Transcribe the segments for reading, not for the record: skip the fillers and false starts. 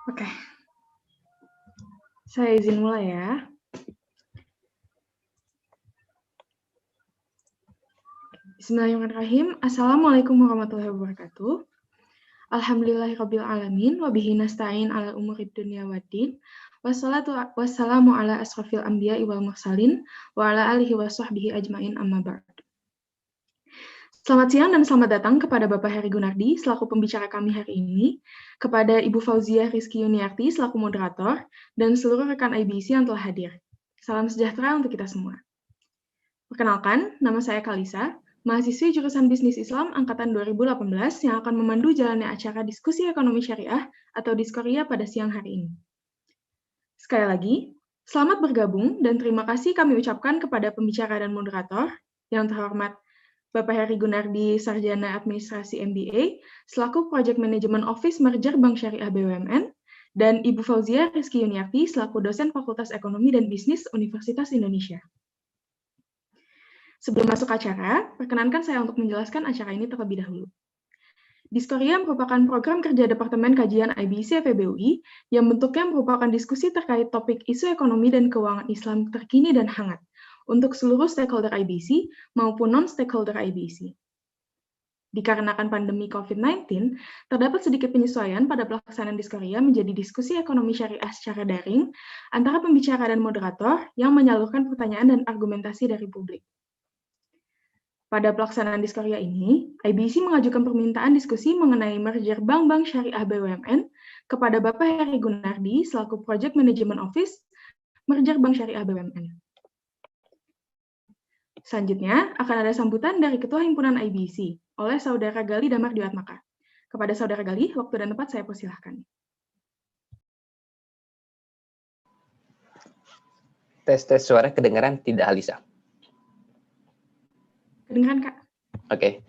Oke, saya izin mulai ya. Bismillahirrahmanirrahim. Assalamualaikum warahmatullahi wabarakatuh. Alhamdulillahirabbil alamin wa bihi nasta'in ala umurid dunya waddin. Wassalamu ala asrofil anbiya'i wal mursalin wa ala alihi wa sahbihi ajmain amma ba'd. Selamat siang dan selamat datang kepada Bapak Heri Gunardi selaku pembicara kami hari ini, kepada Ibu Fauziah Rizky Yuniarti selaku moderator, dan seluruh rekan IBC yang telah hadir. Salam sejahtera untuk kita semua. Perkenalkan, nama saya Kalisa, mahasiswi jurusan Bisnis Islam Angkatan 2018 yang akan memandu jalannya acara Diskusi Ekonomi Syariah atau Diskoria pada siang hari ini. Sekali lagi, selamat bergabung dan terima kasih kami ucapkan kepada pembicara dan moderator yang terhormat Bapak Heri Gunardi, Sarjana Administrasi MBA, selaku Project Management Office Merger Bank Syariah BUMN, dan Ibu Fauziah Rizky Yuniarti, selaku dosen Fakultas Ekonomi dan Bisnis Universitas Indonesia. Sebelum masuk acara, perkenankan saya untuk menjelaskan acara ini terlebih dahulu. Diskoria merupakan program kerja Departemen Kajian IBC FEB UI yang bentuknya merupakan diskusi terkait topik isu ekonomi dan keuangan Islam terkini dan hangat untuk seluruh stakeholder IBC maupun non-stakeholder IBC. Dikarenakan pandemi COVID-19, terdapat sedikit penyesuaian pada pelaksanaan Diskoria menjadi diskusi ekonomi syariah secara daring antara pembicara dan moderator yang menyalurkan pertanyaan dan argumentasi dari publik. Pada pelaksanaan Diskoria ini, IBC mengajukan permintaan diskusi mengenai merger bank-bank syariah BUMN kepada Bapak Heri Gunardi selaku Project Management Office Merger Bank Syariah BUMN. Selanjutnya, akan ada sambutan dari Ketua Himpunan IBC oleh Saudara Gali Damar Diwatmaka. Kepada Saudara Gali, waktu dan tempat saya persilahkan. Tes suara kedengaran tidak, Alisa? Kedengaran, Kak? Oke.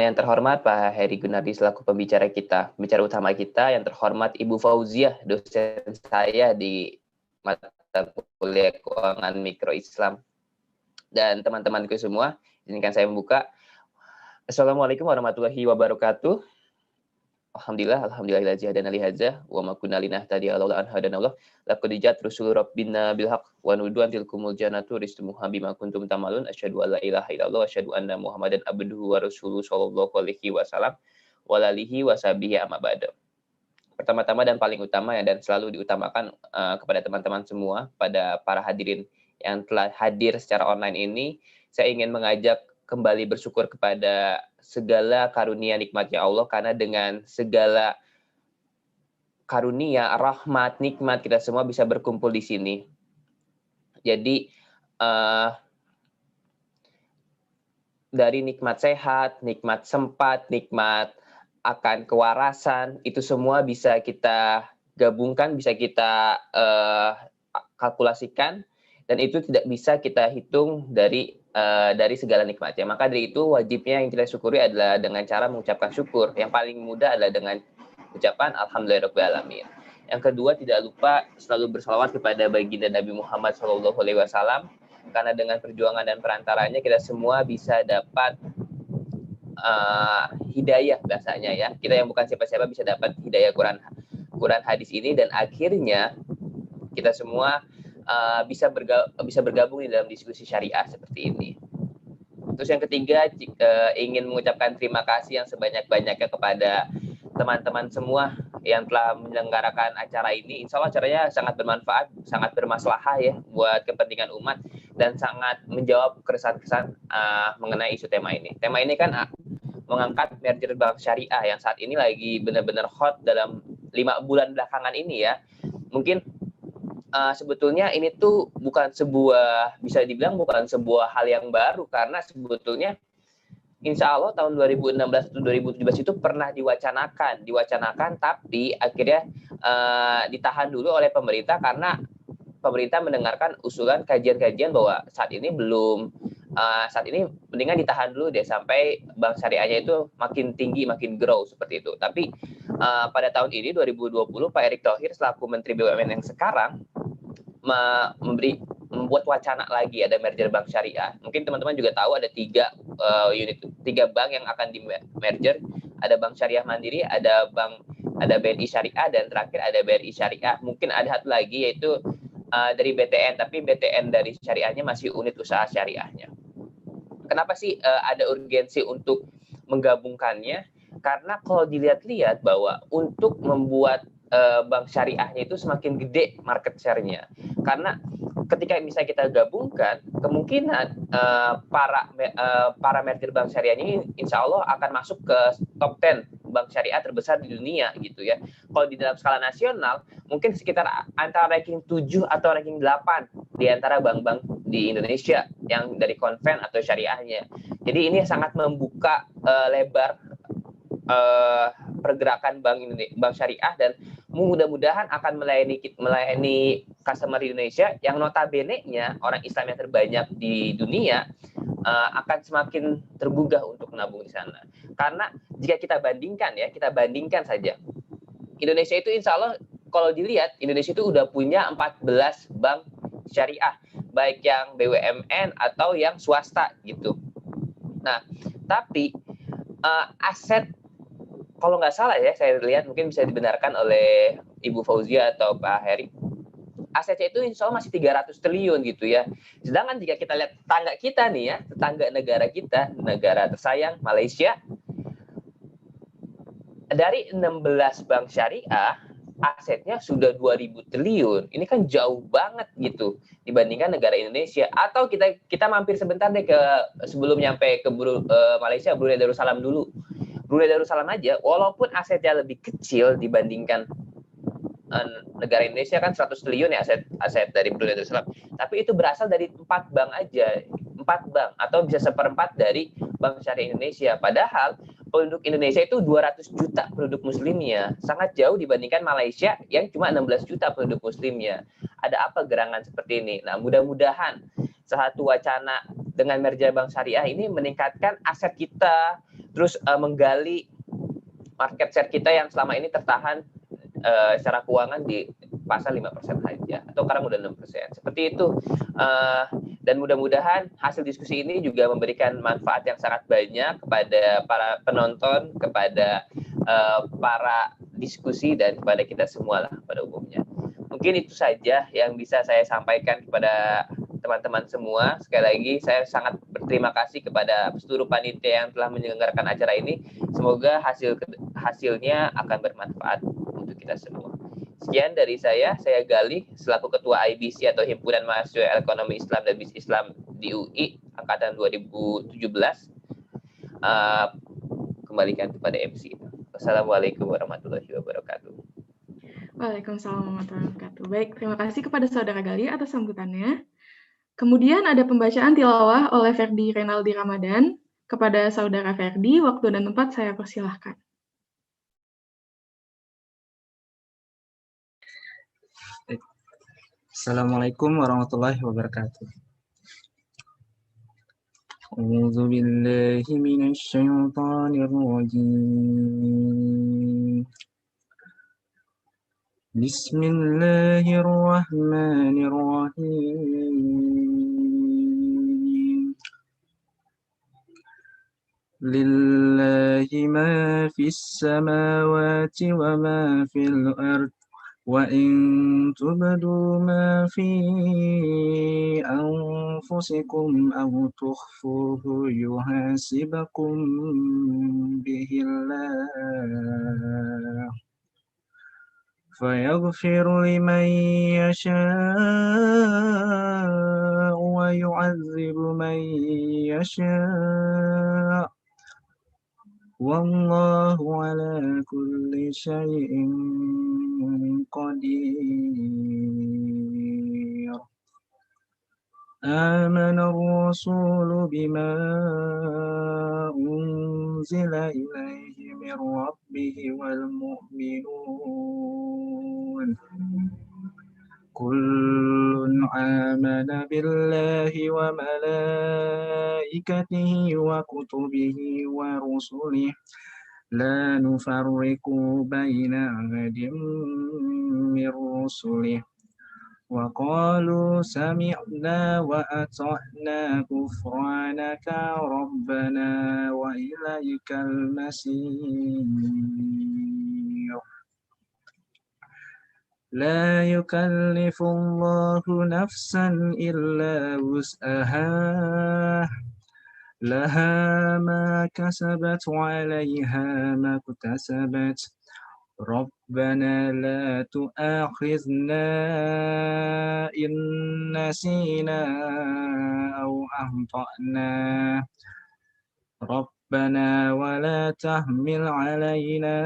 Yang terhormat Pak Heri Gunardi selaku pembicara utama kita, yang terhormat Ibu Fauziah, dosen saya di mata kuliah Keuangan Mikro Islam, dan teman-temanku semua, izinkan saya membuka. Assalamualaikum warahmatullahi wabarakatuh. Alhamdulillahillazi hadana li hadza wa ma kunna linahtadiya laula an hadanallah laqad ja'at rusul rabbina bil haqq wa nudu'an tilkumul jannatu ristumuha bima kuntum tamalun asyhadu an la ilaha illallah wa asyhadu anna muhammadan abduhu wa rasuluhu sallallahu alaihi wasallam wa alihi wa sahbihi amma ba'du. Pertama-tama dan paling utama dan selalu diutamakan kepada teman-teman semua, pada para hadirin yang telah hadir secara online ini, saya ingin mengajak kembali bersyukur kepada segala karunia nikmatnya Allah, karena dengan segala karunia, rahmat, nikmat, kita semua bisa berkumpul di sini. Jadi dari nikmat sehat, nikmat sempat, nikmat akan kewarasan, itu semua bisa kita gabungkan, bisa kita kalkulasikan, dan itu tidak bisa kita hitung dari segala nikmatnya. Maka dari itu wajibnya yang kita syukuri adalah dengan cara mengucapkan syukur. Yang paling mudah adalah dengan ucapan alhamdulillahirabbil alamin. Yang kedua, tidak lupa selalu bersalawat kepada baginda Nabi Muhammad SAW, karena dengan perjuangan dan perantaranya kita semua bisa dapat hidayah bahasanya ya. Kita yang bukan siapa-siapa bisa dapat hidayah Quran hadis ini, dan akhirnya kita semua bisa bergabung di dalam diskusi syariah seperti ini. Terus yang ketiga, ingin mengucapkan terima kasih yang sebanyak-banyaknya kepada teman-teman semua yang telah menyelenggarakan acara ini. Insya Allah acaranya sangat bermanfaat, sangat bermaslahah ya buat kepentingan umat, dan sangat menjawab keresahan-keresahan mengenai isu tema ini. Tema ini kan mengangkat merger bank syariah yang saat ini lagi benar-benar hot dalam 5 bulan belakangan ini ya. Mungkin sebetulnya ini tuh bisa dibilang bukan sebuah hal yang baru, karena sebetulnya insya Allah tahun 2016 atau 2017 itu pernah diwacanakan, tapi akhirnya ditahan dulu oleh pemerintah, karena pemerintah mendengarkan usulan kajian-kajian bahwa saat ini mendingan ditahan dulu deh sampai bank syariahnya itu makin tinggi, makin grow seperti itu. Tapi pada tahun ini 2020 Pak Erick Thohir selaku Menteri BUMN yang sekarang membuat wacana lagi ada merger bank syariah. Mungkin teman-teman juga tahu ada tiga bank yang akan di merger. Ada Bank Syariah Mandiri, ada Bank ada BNI Syariah, dan terakhir ada BRI Syariah. Mungkin ada satu lagi yaitu dari BTN, tapi BTN dari syariahnya masih unit usaha syariahnya. Kenapa sih ada urgensi untuk menggabungkannya? Karena kalau dilihat-lihat bahwa untuk membuat bank syariahnya itu semakin gede market share-nya. Karena ketika misalnya kita gabungkan, kemungkinan para merger bank syariah ini insya Allah akan masuk ke top 10 bank syariah terbesar di dunia gitu ya. Kalau di dalam skala nasional, mungkin sekitar antara ranking 7 atau ranking 8 di antara bank-bank di Indonesia yang dari konven atau syariahnya. Jadi ini sangat membuka lebar pergerakan bank syariah, dan mudah-mudahan akan melayani customer di Indonesia yang notabene-nya orang Islam yang terbanyak di dunia akan semakin tergugah untuk menabung di sana. Karena jika kita bandingkan saja, Indonesia itu insya Allah kalau dilihat, Indonesia itu udah punya 14 bank syariah, baik yang BUMN atau yang swasta gitu. Nah, tapi aset, kalau nggak salah ya, saya lihat mungkin bisa dibenarkan oleh Ibu Fauzia atau Pak Heri, asetnya itu insya Allah masih 300 triliun gitu ya. Sedangkan jika kita lihat tetangga kita nih ya, tetangga negara kita, negara tersayang, Malaysia, dari 16 bank syariah, asetnya sudah 2.000 triliun. Ini kan jauh banget gitu dibandingkan negara Indonesia. Atau kita mampir sebentar deh sebelum nyampe ke Malaysia, Brunei Darussalam dulu. Brunei Darussalam aja, walaupun asetnya lebih kecil dibandingkan negara Indonesia, kan 100 triliun ya aset dari Brunei Darussalam. Tapi itu berasal dari 4 bank aja. 4 bank, atau bisa 1/4 dari bank syariah Indonesia. Padahal penduduk Indonesia itu 200 juta penduduk muslimnya. Sangat jauh dibandingkan Malaysia yang cuma 16 juta penduduk muslimnya. Ada apa gerangan seperti ini? Nah, mudah-mudahan satu wacana dengan merger bank syariah ini meningkatkan aset kita, terus menggali market share kita yang selama ini tertahan secara keuangan di pasar 5% saja, atau sekarang udah 6%. Seperti itu. Dan mudah-mudahan hasil diskusi ini juga memberikan manfaat yang sangat banyak kepada para penonton, kepada para diskusi, dan kepada kita semua lah pada umumnya. Mungkin itu saja yang bisa saya sampaikan kepada teman-teman semua. Sekali lagi saya sangat berterima kasih kepada seluruh panitia yang telah menyelenggarakan acara ini. Semoga hasilnya akan bermanfaat untuk kita semua. Sekian dari saya Gali selaku Ketua IBC atau Himpunan Mahasiswa Ekonomi Islam dan Bisnis Islam di UI angkatan 2017. Kembalikan kepada MC. Wassalamualaikum warahmatullahi wabarakatuh. Waalaikumsalam warahmatullahi wabarakatuh. Baik, terima kasih kepada Saudara Gali atas sambutannya. Kemudian ada pembacaan tilawah oleh Ferdi Renaldi Ramadan. Kepada Saudara Ferdi, waktu dan tempat saya persilahkan. Assalamualaikum warahmatullahi wabarakatuh. A'udzu billahi minasy syaithanir rajim. Bismillahirrahmanirrahim. Lillahi ma fis samawati wa ma fil ardh. وَإِن تُبْدُوا مَا فِي أَنفُسِكُمْ أَوْ تُخْفُوهُ يُحَاسِبْكُم بِهِ اللَّهُ فَيَغْفِرُ لِمَن يَشَاءُ وَيُعَذِّبُ مَن يَشَاءُ وَاللَّهُ عَلَى كُلِّ شَيْءٍ قدير. آمن الرسول بما أنزل إليه من ربه والمؤمنون كل آمن بالله وملائكته وكتبه ورسله لا نفرق بين أحد من رسله وقالوا سمعنا وأطعنا غفرانك ربنا وإليك المصير. لا يكلف الله نفسا إلا وسعها لها ما كسبت وعليها ما اكتسبت ربنا لا تؤاخذنا إن نسينا أو أخطأنا ربنا ولا تحمل علينا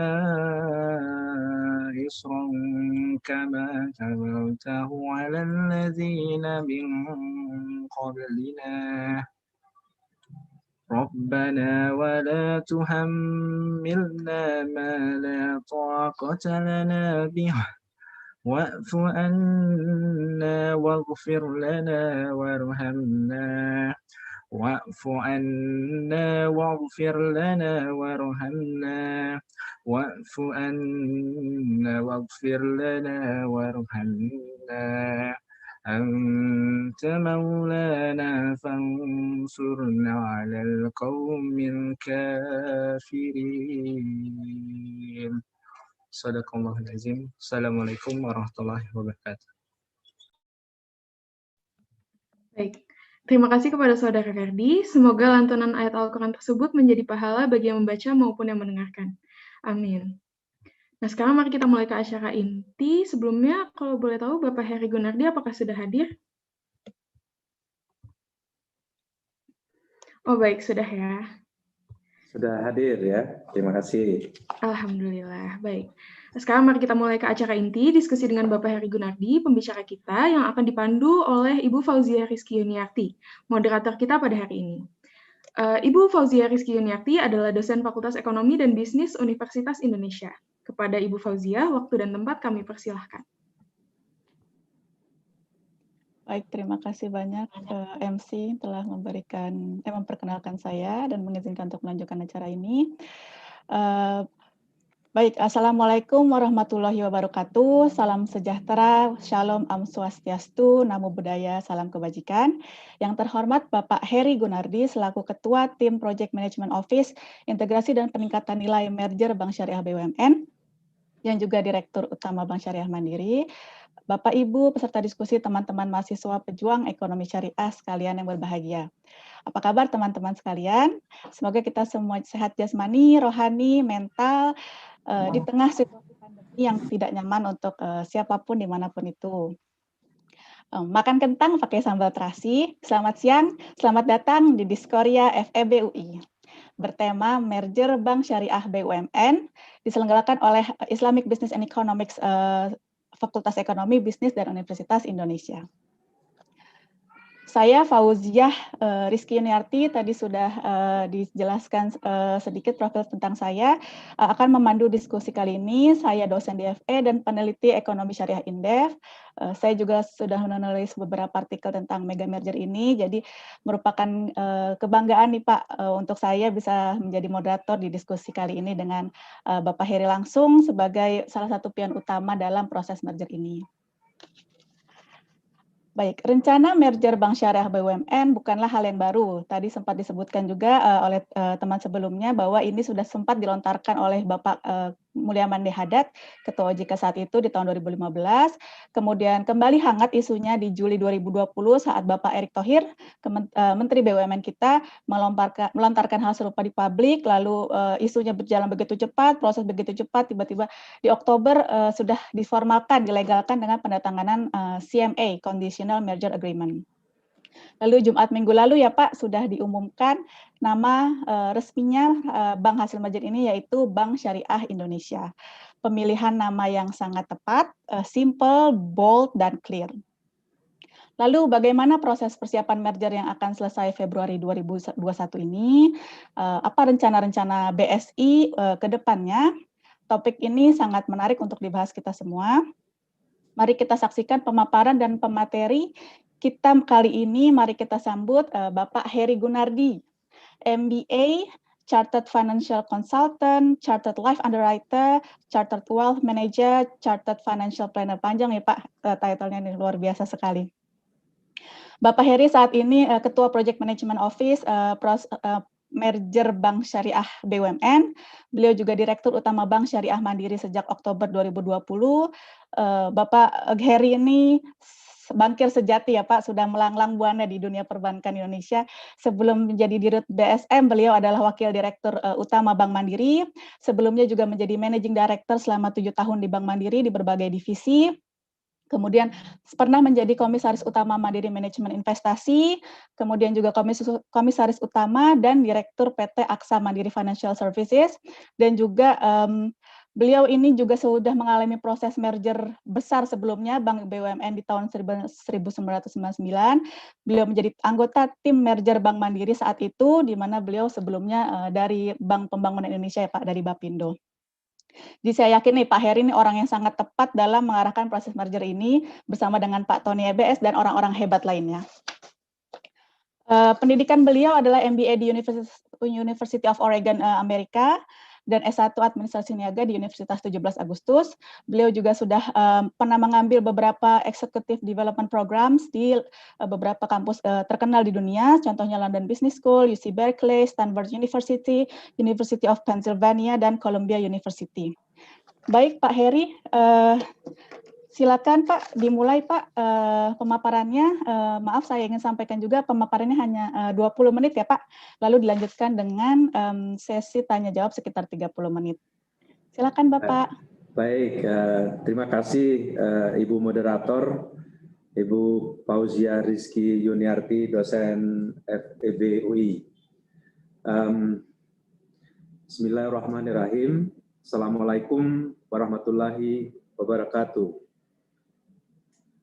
إصرا كما حملته على الذين من قبلنا ربنا ولا تحملنا ما لا طاقة لنا به واعف عنا واغفر لنا وارحمنا واعف عنا واغفر لنا وارحمنا واعف عنا واغفر لنا وارحمنا أنت مولانا فانصرنا على القوم الكافرين صدق الله العظيم. Assalamualaikum warahmatullahi wabarakatuh. Baik, terima kasih kepada Saudara Ferdi. Semoga lantunan ayat Al-Quran tersebut menjadi pahala bagi yang membaca maupun yang mendengarkan. Amin. Nah, sekarang mari kita mulai ke acara inti. Sebelumnya, kalau boleh tahu, Bapak Heri Gunardi apakah sudah hadir? Oh, baik, sudah ya. Sudah hadir ya, terima kasih. Alhamdulillah, baik. Sekarang mari kita mulai ke acara inti, diskusi dengan Bapak Heri Gunardi, pembicara kita yang akan dipandu oleh Ibu Fauzia Rizky Yuniarti, moderator kita pada hari ini. Ibu Fauzia Rizky Yuniarti adalah dosen Fakultas Ekonomi dan Bisnis Universitas Indonesia. Kepada Ibu Fauzia, waktu dan tempat kami persilahkan. Baik, terima kasih banyak MC telah memperkenalkan saya dan mengizinkan untuk melanjutkan acara ini. Baik, Assalamualaikum warahmatullahi wabarakatuh. Salam sejahtera, Shalom, Am Swastiastu, Namo Buddhaya, Salam Kebajikan. Yang terhormat Bapak Heri Gunardi selaku Ketua Tim Project Management Office Integrasi dan Peningkatan Nilai Merger Bank Syariah BUMN, yang juga Direktur Utama Bank Syariah Mandiri. Bapak, Ibu, peserta diskusi, teman-teman mahasiswa pejuang ekonomi syariah sekalian yang berbahagia. Apa kabar teman-teman sekalian? Semoga kita semua sehat jasmani, rohani, mental, di tengah situasi pandemi yang tidak nyaman untuk siapapun dimanapun itu. Makan kentang pakai sambal terasi. Selamat siang, selamat datang di Diskoria FEB UI. Bertema Merger Bank Syariah BUMN, diselenggarakan oleh Islamic Business and Economics Fakultas Ekonomi, Bisnis, dan Universitas Indonesia. Saya Fauziah Rizky Yuniarti, tadi sudah dijelaskan sedikit profil tentang saya, akan memandu diskusi kali ini. Saya dosen di FE dan peneliti ekonomi syariah Indef. Saya juga sudah menulis beberapa artikel tentang mega merger ini, jadi merupakan kebanggaan nih Pak untuk saya bisa menjadi moderator di diskusi kali ini dengan Bapak Heri langsung sebagai salah satu pion utama dalam proses merger ini. Baik, rencana merger Bank Syariah BUMN bukanlah hal yang baru. Tadi sempat disebutkan juga oleh teman sebelumnya bahwa ini sudah sempat dilontarkan oleh Bapak Mulia Mande Haddad, Ketua OJK saat itu di tahun 2015. Kemudian kembali hangat isunya di Juli 2020 saat Bapak Erick Thohir, Menteri BUMN kita, melontarkan hal serupa di publik, lalu isunya berjalan begitu cepat, proses begitu cepat, tiba-tiba di Oktober sudah diformalkan, dilegalkan dengan penandatanganan CMA, Conditional Merger Agreement. Lalu Jumat minggu lalu ya Pak, sudah diumumkan nama resminya bank hasil merger ini yaitu Bank Syariah Indonesia. Pemilihan nama yang sangat tepat, simple, bold, dan clear. Lalu bagaimana proses persiapan merger yang akan selesai Februari 2021 ini? Apa rencana-rencana BSI ke depannya? Topik ini sangat menarik untuk dibahas kita semua. Mari kita saksikan pemaparan dan pemateri kita kali ini. Mari kita sambut Bapak Heri Gunardi, MBA, Chartered Financial Consultant, Chartered Life Underwriter, Chartered Wealth Manager, Chartered Financial Planner. Panjang ya Pak, title-nya ini luar biasa sekali. Bapak Heri saat ini Ketua Project Management Office merger Bank Syariah BUMN. Beliau juga Direktur Utama Bank Syariah Mandiri sejak Oktober 2020. Bapak Heri ini bankir sejati ya Pak, sudah melanglang buana di dunia perbankan Indonesia. Sebelum menjadi Dirut BSM, beliau adalah Wakil Direktur Utama Bank Mandiri. Sebelumnya juga menjadi Managing Director selama 7 tahun di Bank Mandiri di berbagai divisi. Kemudian pernah menjadi Komisaris Utama Mandiri Manajemen Investasi, kemudian juga Komisaris Utama dan Direktur PT Aksa Mandiri Financial Services, dan juga beliau ini juga sudah mengalami proses merger besar sebelumnya Bank BUMN di tahun 1999. Beliau menjadi anggota tim merger Bank Mandiri saat itu, di mana beliau sebelumnya dari Bank Pembangunan Indonesia ya Pak, dari Bapindo. Jadi saya yakin nih Pak Heri ini orang yang sangat tepat dalam mengarahkan proses merger ini bersama dengan Pak Tony EBS dan orang-orang hebat lainnya. Pendidikan beliau adalah MBA di University of Oregon, Amerika, dan S1 Administrasi Niaga di Universitas 17 Agustus. Beliau juga sudah pernah mengambil beberapa Executive Development Programs di beberapa kampus terkenal di dunia, contohnya London Business School, UC Berkeley, Stanford University, University of Pennsylvania, dan Columbia University. Baik Pak Heri, silakan Pak, dimulai Pak pemaparannya. Maaf saya ingin sampaikan juga pemaparannya hanya 20 menit ya Pak, lalu dilanjutkan dengan sesi tanya jawab sekitar 30 menit. Silakan Bapak. Baik, terima kasih Ibu Moderator, Ibu Fauzia Rizky Yuniarti, dosen FEB UI. Bismillahirrahmanirrahim. Assalamualaikum warahmatullahi wabarakatuh.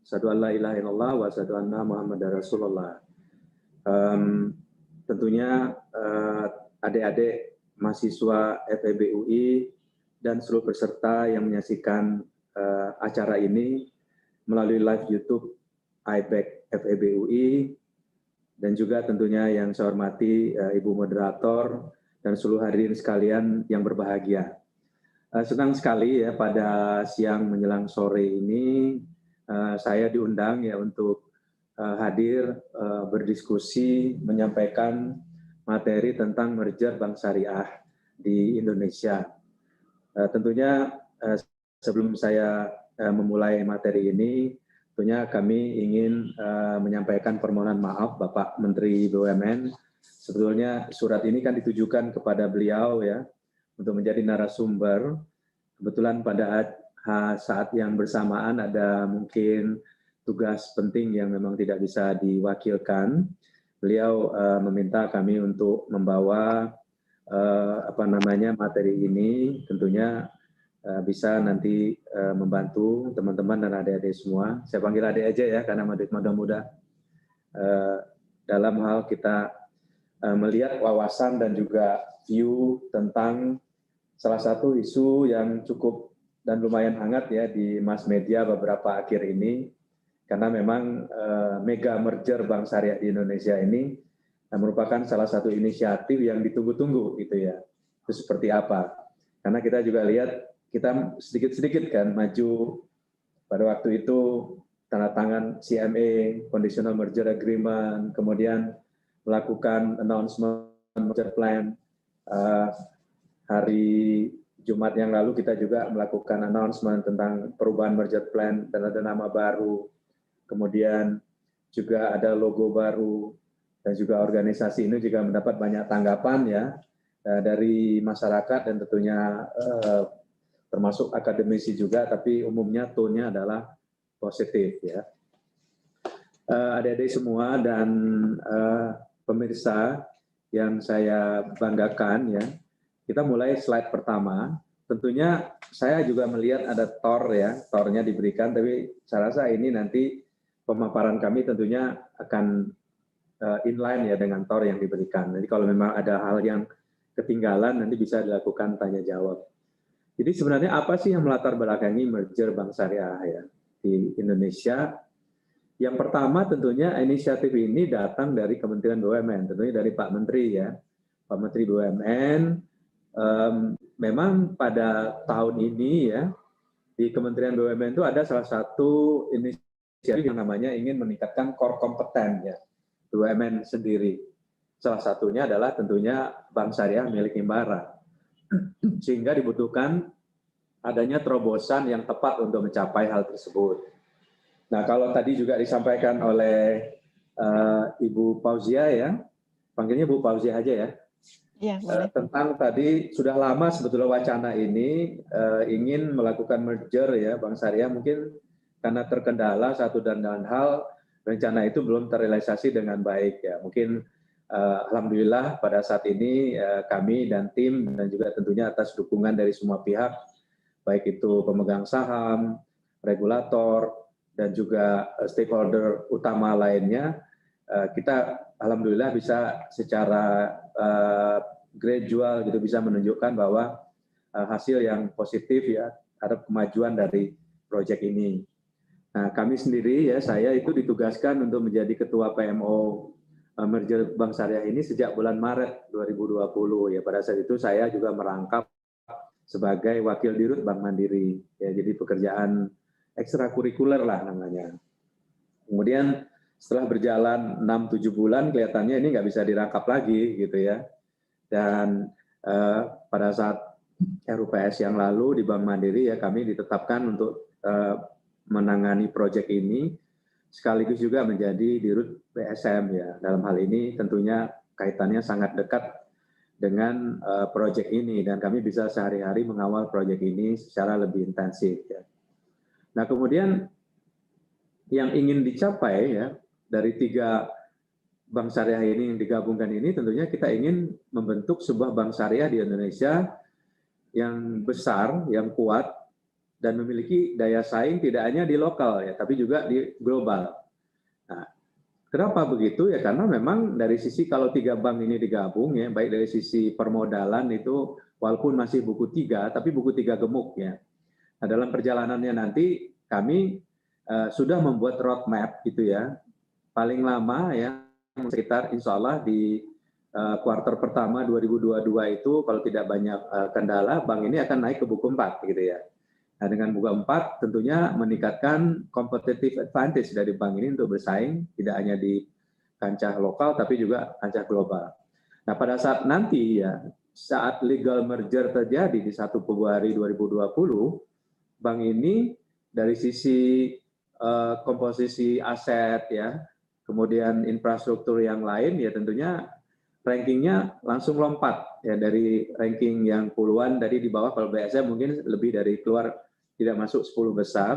Asyhadu an la ilaha illallah wa asyhadu anna Muhammadar Rasulullah. Tentunya adik-adik mahasiswa FEB UI dan seluruh peserta yang menyaksikan acara ini melalui live YouTube IBEC FEB UI, dan juga tentunya yang saya hormati Ibu Moderator dan seluruh hadirin sekalian yang berbahagia. Senang sekali ya pada siang menjelang sore ini saya diundang ya untuk hadir berdiskusi menyampaikan materi tentang merger Bank Syariah di Indonesia. Tentunya sebelum saya memulai materi ini, tentunya kami ingin menyampaikan permohonan maaf Bapak Menteri BUMN. Sebetulnya surat ini kan ditujukan kepada beliau ya untuk menjadi narasumber. Kebetulan pada saat yang bersamaan ada mungkin tugas penting yang memang tidak bisa diwakilkan. Beliau meminta kami untuk membawa materi ini, tentunya bisa nanti membantu teman-teman dan adik-adik semua. Saya panggil adik aja ya, karena muda-muda dalam hal kita melihat wawasan dan juga view tentang salah satu isu yang cukup dan lumayan hangat ya di mass media beberapa akhir ini, karena memang mega merger Bank Syariah di Indonesia ini merupakan salah satu inisiatif yang ditunggu-tunggu gitu ya. Itu seperti apa? Karena kita juga lihat kita sedikit-sedikit kan maju pada waktu itu, tanda tangan CMA, Conditional Merger Agreement, kemudian melakukan announcement merger plan. Hari Jumat yang lalu kita juga melakukan announcement tentang perubahan merger plan dan ada nama baru. Kemudian juga ada logo baru dan juga organisasi ini juga mendapat banyak tanggapan ya dari masyarakat dan tentunya termasuk akademisi juga, tapi umumnya tone-nya adalah positif ya. Adik-adik semua dan pemirsa yang saya banggakan ya. Kita mulai slide pertama. Tentunya saya juga melihat ada TOR ya, TOR-nya diberikan, tapi saya rasa ini nanti pemaparan kami tentunya akan inline ya dengan TOR yang diberikan. Jadi kalau memang ada hal yang ketinggalan nanti bisa dilakukan tanya jawab. Jadi sebenarnya apa sih yang melatar belakangi merger Bank Syariah ya di Indonesia? Yang pertama tentunya inisiatif ini datang dari Kementerian BUMN, tentunya dari Pak Menteri ya. Pak Menteri BUMN memang pada tahun ini ya di Kementerian BUMN itu ada salah satu inisiatif yang namanya ingin meningkatkan core kompeten ya BUMN sendiri. Salah satunya adalah tentunya bank syariah milik Himbara. Sehingga dibutuhkan adanya terobosan yang tepat untuk mencapai hal tersebut. Nah, kalau tadi juga disampaikan oleh Ibu Fauzia ya, panggilnya Bu Fauzia aja ya. Iya, boleh. Tentang tadi sudah lama sebetulnya wacana ini ingin melakukan merger ya Bank Syariah, mungkin karena terkendala satu dan lain hal, rencana itu belum terrealisasi dengan baik ya. Mungkin alhamdulillah pada saat ini kami dan tim dan juga tentunya atas dukungan dari semua pihak, baik itu pemegang saham, regulator, dan juga stakeholder utama lainnya, kita alhamdulillah bisa secara gradual gitu bisa menunjukkan bahwa hasil yang positif ya terhadap kemajuan dari proyek ini. Nah, kami sendiri ya, saya itu ditugaskan untuk menjadi ketua PMO merger Bank Syariah ini sejak bulan Maret 2020 ya. Pada saat itu saya juga merangkap sebagai wakil dirut Bank Mandiri ya, jadi pekerjaan ekstrakurikuler lah namanya. Kemudian setelah berjalan 6-7 bulan kelihatannya ini nggak bisa dirangkap lagi gitu ya. Dan pada saat RUPS yang lalu di Bank Mandiri ya kami ditetapkan untuk menangani proyek ini sekaligus juga menjadi dirut BSM ya. Dalam hal ini tentunya kaitannya sangat dekat dengan proyek ini dan kami bisa sehari-hari mengawal proyek ini secara lebih intensif ya. Nah, kemudian yang ingin dicapai ya dari 3 bank syariah ini yang digabungkan ini tentunya kita ingin membentuk sebuah bank syariah di Indonesia yang besar, yang kuat dan memiliki daya saing tidak hanya di lokal ya, tapi juga di global. Nah, kenapa begitu ya? Karena memang dari sisi kalau 3 bank ini digabung ya, baik dari sisi permodalan itu walaupun masih buku 3, tapi buku 3 gemuk ya. Nah, dalam perjalanannya nanti kami sudah membuat roadmap gitu ya, paling lama ya sekitar insya Allah di kuartal pertama 2022 itu kalau tidak banyak kendala, bank ini akan naik ke buku 4 gitu ya. Nah, dengan buku 4 tentunya meningkatkan competitive advantage dari bank ini untuk bersaing tidak hanya di kancah lokal tapi juga kancah global. Nah, pada saat nanti ya saat legal merger terjadi di 1 Februari 2020, bank ini dari sisi komposisi aset ya, kemudian infrastruktur yang lain ya tentunya rankingnya langsung lompat ya dari ranking yang puluhan tadi di bawah, kalau BSM mungkin lebih dari keluar tidak masuk 10 besar.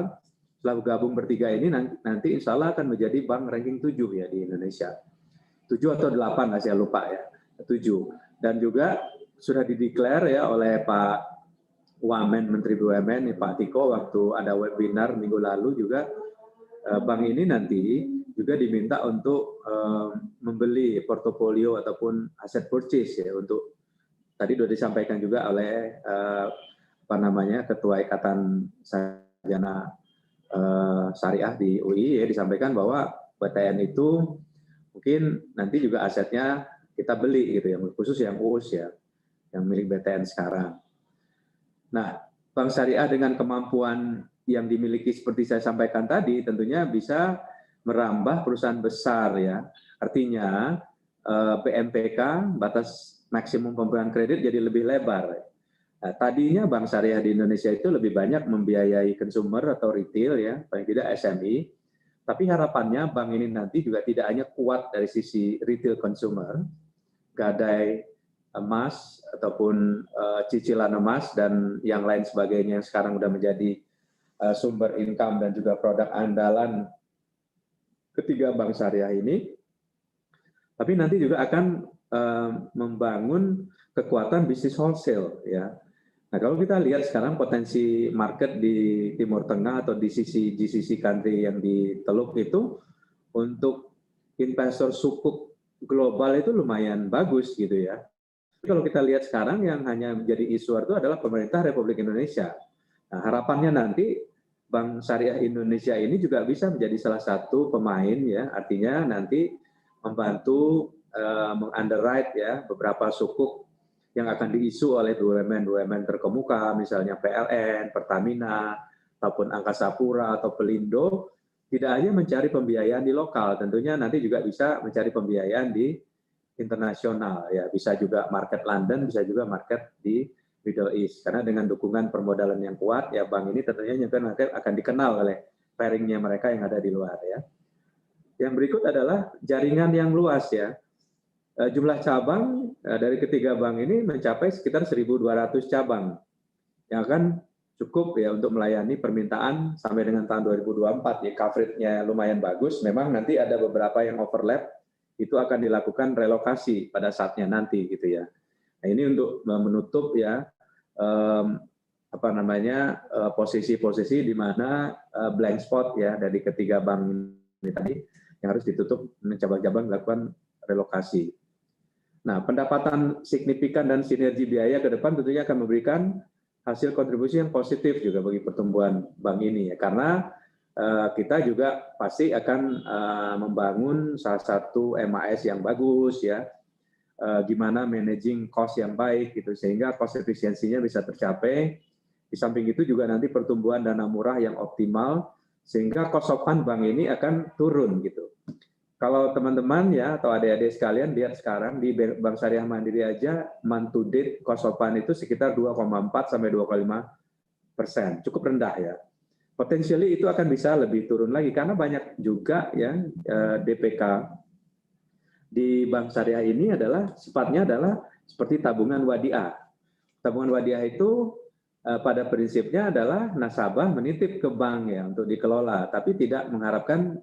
Setelah gabung bertiga ini nanti insya Allah akan menjadi bank ranking 7 ya di Indonesia. 7 atau 8 lah saya lupa ya, 7. Dan juga sudah dideklar ya oleh Pak Wamen, Menteri BUMN, Pak Tiko waktu ada webinar minggu lalu juga, bank ini nanti juga diminta untuk membeli portofolio ataupun aset purchase ya, untuk tadi sudah disampaikan juga oleh Ketua Ikatan Sarjana Syariah di UI ya, disampaikan bahwa BTN itu mungkin nanti juga asetnya kita beli gitu ya, khusus yang UUS ya, yang milik BTN sekarang. Nah, bank syariah dengan kemampuan yang dimiliki seperti saya sampaikan tadi tentunya bisa merambah perusahaan besar ya. Artinya BMPK, batas maksimum pemberian kredit jadi lebih lebar. Nah, tadinya bank syariah di Indonesia itu lebih banyak membiayai consumer atau retail ya, paling tidak SME. Tapi harapannya bank ini nanti juga tidak hanya kuat dari sisi retail consumer, gadai emas ataupun cicilan emas dan yang lain sebagainya yang sekarang sudah menjadi sumber income dan juga produk andalan ketiga bank syariah ini, tapi nanti juga akan membangun kekuatan bisnis wholesale ya. Nah, kalau kita lihat sekarang potensi market di Timur Tengah atau di sisi GCC country yang di Teluk itu untuk investor sukuk global itu lumayan bagus gitu ya. Kalau kita lihat sekarang yang hanya menjadi isu itu adalah pemerintah Republik Indonesia. Nah, harapannya nanti Bank Syariah Indonesia ini juga bisa menjadi salah satu pemain ya, artinya nanti membantu meng-underwrite ya beberapa sukuk yang akan diisu oleh BUMN terkemuka, misalnya PLN, Pertamina, ataupun Angkasa Pura atau Pelindo, tidak hanya mencari pembiayaan di lokal, tentunya nanti juga bisa mencari pembiayaan di internasional ya, bisa juga market London, bisa juga market di Middle East. Karena dengan dukungan permodalan yang kuat ya, bank ini tentunya akan dikenal oleh pairingnya mereka yang ada di luar ya. Yang berikut adalah jaringan yang luas ya. Jumlah cabang dari ketiga bank ini mencapai sekitar 1.200 cabang yang akan cukup ya untuk melayani permintaan sampai dengan tahun 2024 ya. Coverage-nya lumayan bagus. Memang nanti ada beberapa yang overlap, itu akan dilakukan relokasi pada saatnya nanti gitu ya. Nah, ini untuk menutup ya posisi-posisi di mana blank spot ya dari ketiga bank ini tadi yang harus ditutup, cabang-cabang melakukan relokasi. Nah, pendapatan signifikan dan sinergi biaya ke depan tentunya akan memberikan hasil kontribusi yang positif juga bagi pertumbuhan bank ini ya, karena kita juga pasti akan membangun salah satu MAS yang bagus ya, gimana managing cost yang baik gitu sehingga cost efisiensinya bisa tercapai. Di samping itu juga nanti pertumbuhan dana murah yang optimal sehingga cost of fund bank ini akan turun gitu. Kalau teman-teman ya atau adik-adik sekalian lihat sekarang di Bank Syariah Mandiri aja month to date cost of fund itu sekitar 2,4 sampai 2,5%, cukup rendah ya. Potentially itu akan bisa lebih turun lagi karena banyak juga ya DPK di Bank Syariah ini adalah sifatnya adalah seperti tabungan wadiah. Tabungan wadiah itu pada prinsipnya adalah nasabah menitip ke bank ya untuk dikelola, tapi tidak mengharapkan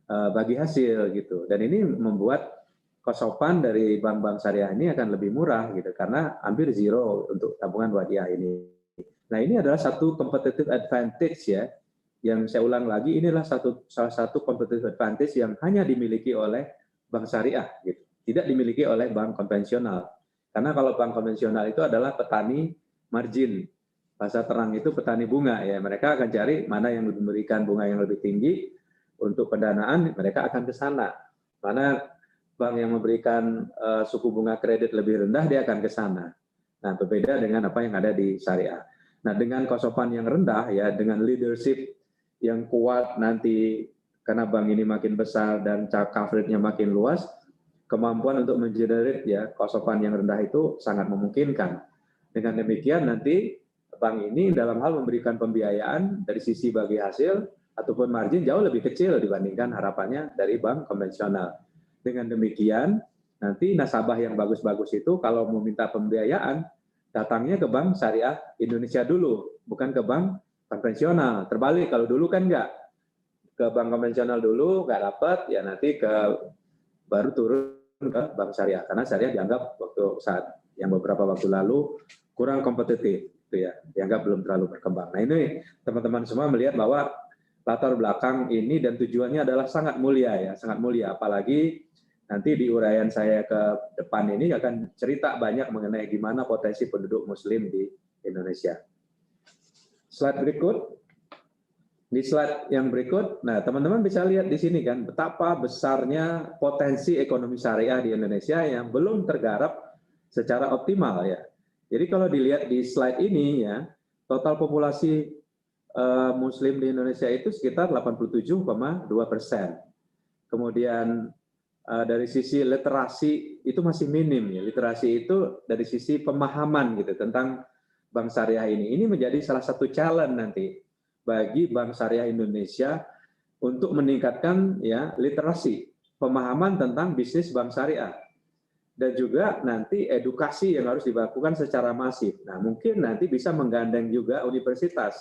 bagi hasil gitu. Dan ini membuat cost of fund dari bank-bank syariah ini akan lebih murah gitu karena hampir zero untuk tabungan wadiah ini. Nah, ini adalah satu competitive advantage ya, yang saya ulang lagi, inilah salah satu competitive advantage yang hanya dimiliki oleh bank syariah, gitu. Tidak dimiliki oleh bank konvensional. Karena kalau bank konvensional itu adalah petani margin, bahasa terang itu petani bunga ya, mereka akan cari mana yang memberikan bunga yang lebih tinggi untuk pendanaan, mereka akan ke sana. Mana bank yang memberikan suku bunga kredit lebih rendah, dia akan ke sana. Nah, berbeda dengan apa yang ada di syariah. Nah, dengan cost of fund yang rendah ya, dengan leadership yang kuat nanti karena bank ini makin besar dan coverage-nya makin luas, kemampuan untuk mengenerate ya cost of fund yang rendah itu sangat memungkinkan. Dengan demikian nanti bank ini dalam hal memberikan pembiayaan dari sisi bagi hasil ataupun margin jauh lebih kecil dibandingkan harapannya dari bank konvensional. Dengan demikian nanti nasabah yang bagus-bagus itu kalau mau minta pembiayaan datangnya ke Bank Syariah Indonesia dulu, bukan ke bank konvensional. Terbalik, kalau dulu kan enggak. Ke bank konvensional dulu, nggak dapat, ya nanti baru turun ke Bank Syariah. Karena Syariah dianggap saat yang beberapa waktu lalu kurang kompetitif, gitu ya, dianggap belum terlalu berkembang. Nah, ini teman-teman semua melihat bahwa latar belakang ini dan tujuannya adalah sangat mulia ya, sangat mulia. Apalagi nanti di uraian saya ke depan ini akan cerita banyak mengenai gimana potensi penduduk Muslim di Indonesia. Slide berikut. Di slide yang berikut, nah teman-teman bisa lihat di sini kan betapa besarnya potensi ekonomi syariah di Indonesia yang belum tergarap secara optimal ya. Jadi kalau dilihat di slide ini ya, total populasi Muslim di Indonesia itu sekitar 87,2%. Kemudian dari sisi literasi itu masih minim ya. Literasi itu dari sisi pemahaman gitu tentang bank syariah ini. Ini menjadi salah satu challenge nanti bagi Bank Syariah Indonesia untuk meningkatkan ya literasi, pemahaman tentang bisnis bank syariah. Dan juga nanti edukasi yang harus dilakukan secara masif. Nah, mungkin nanti bisa menggandeng juga universitas.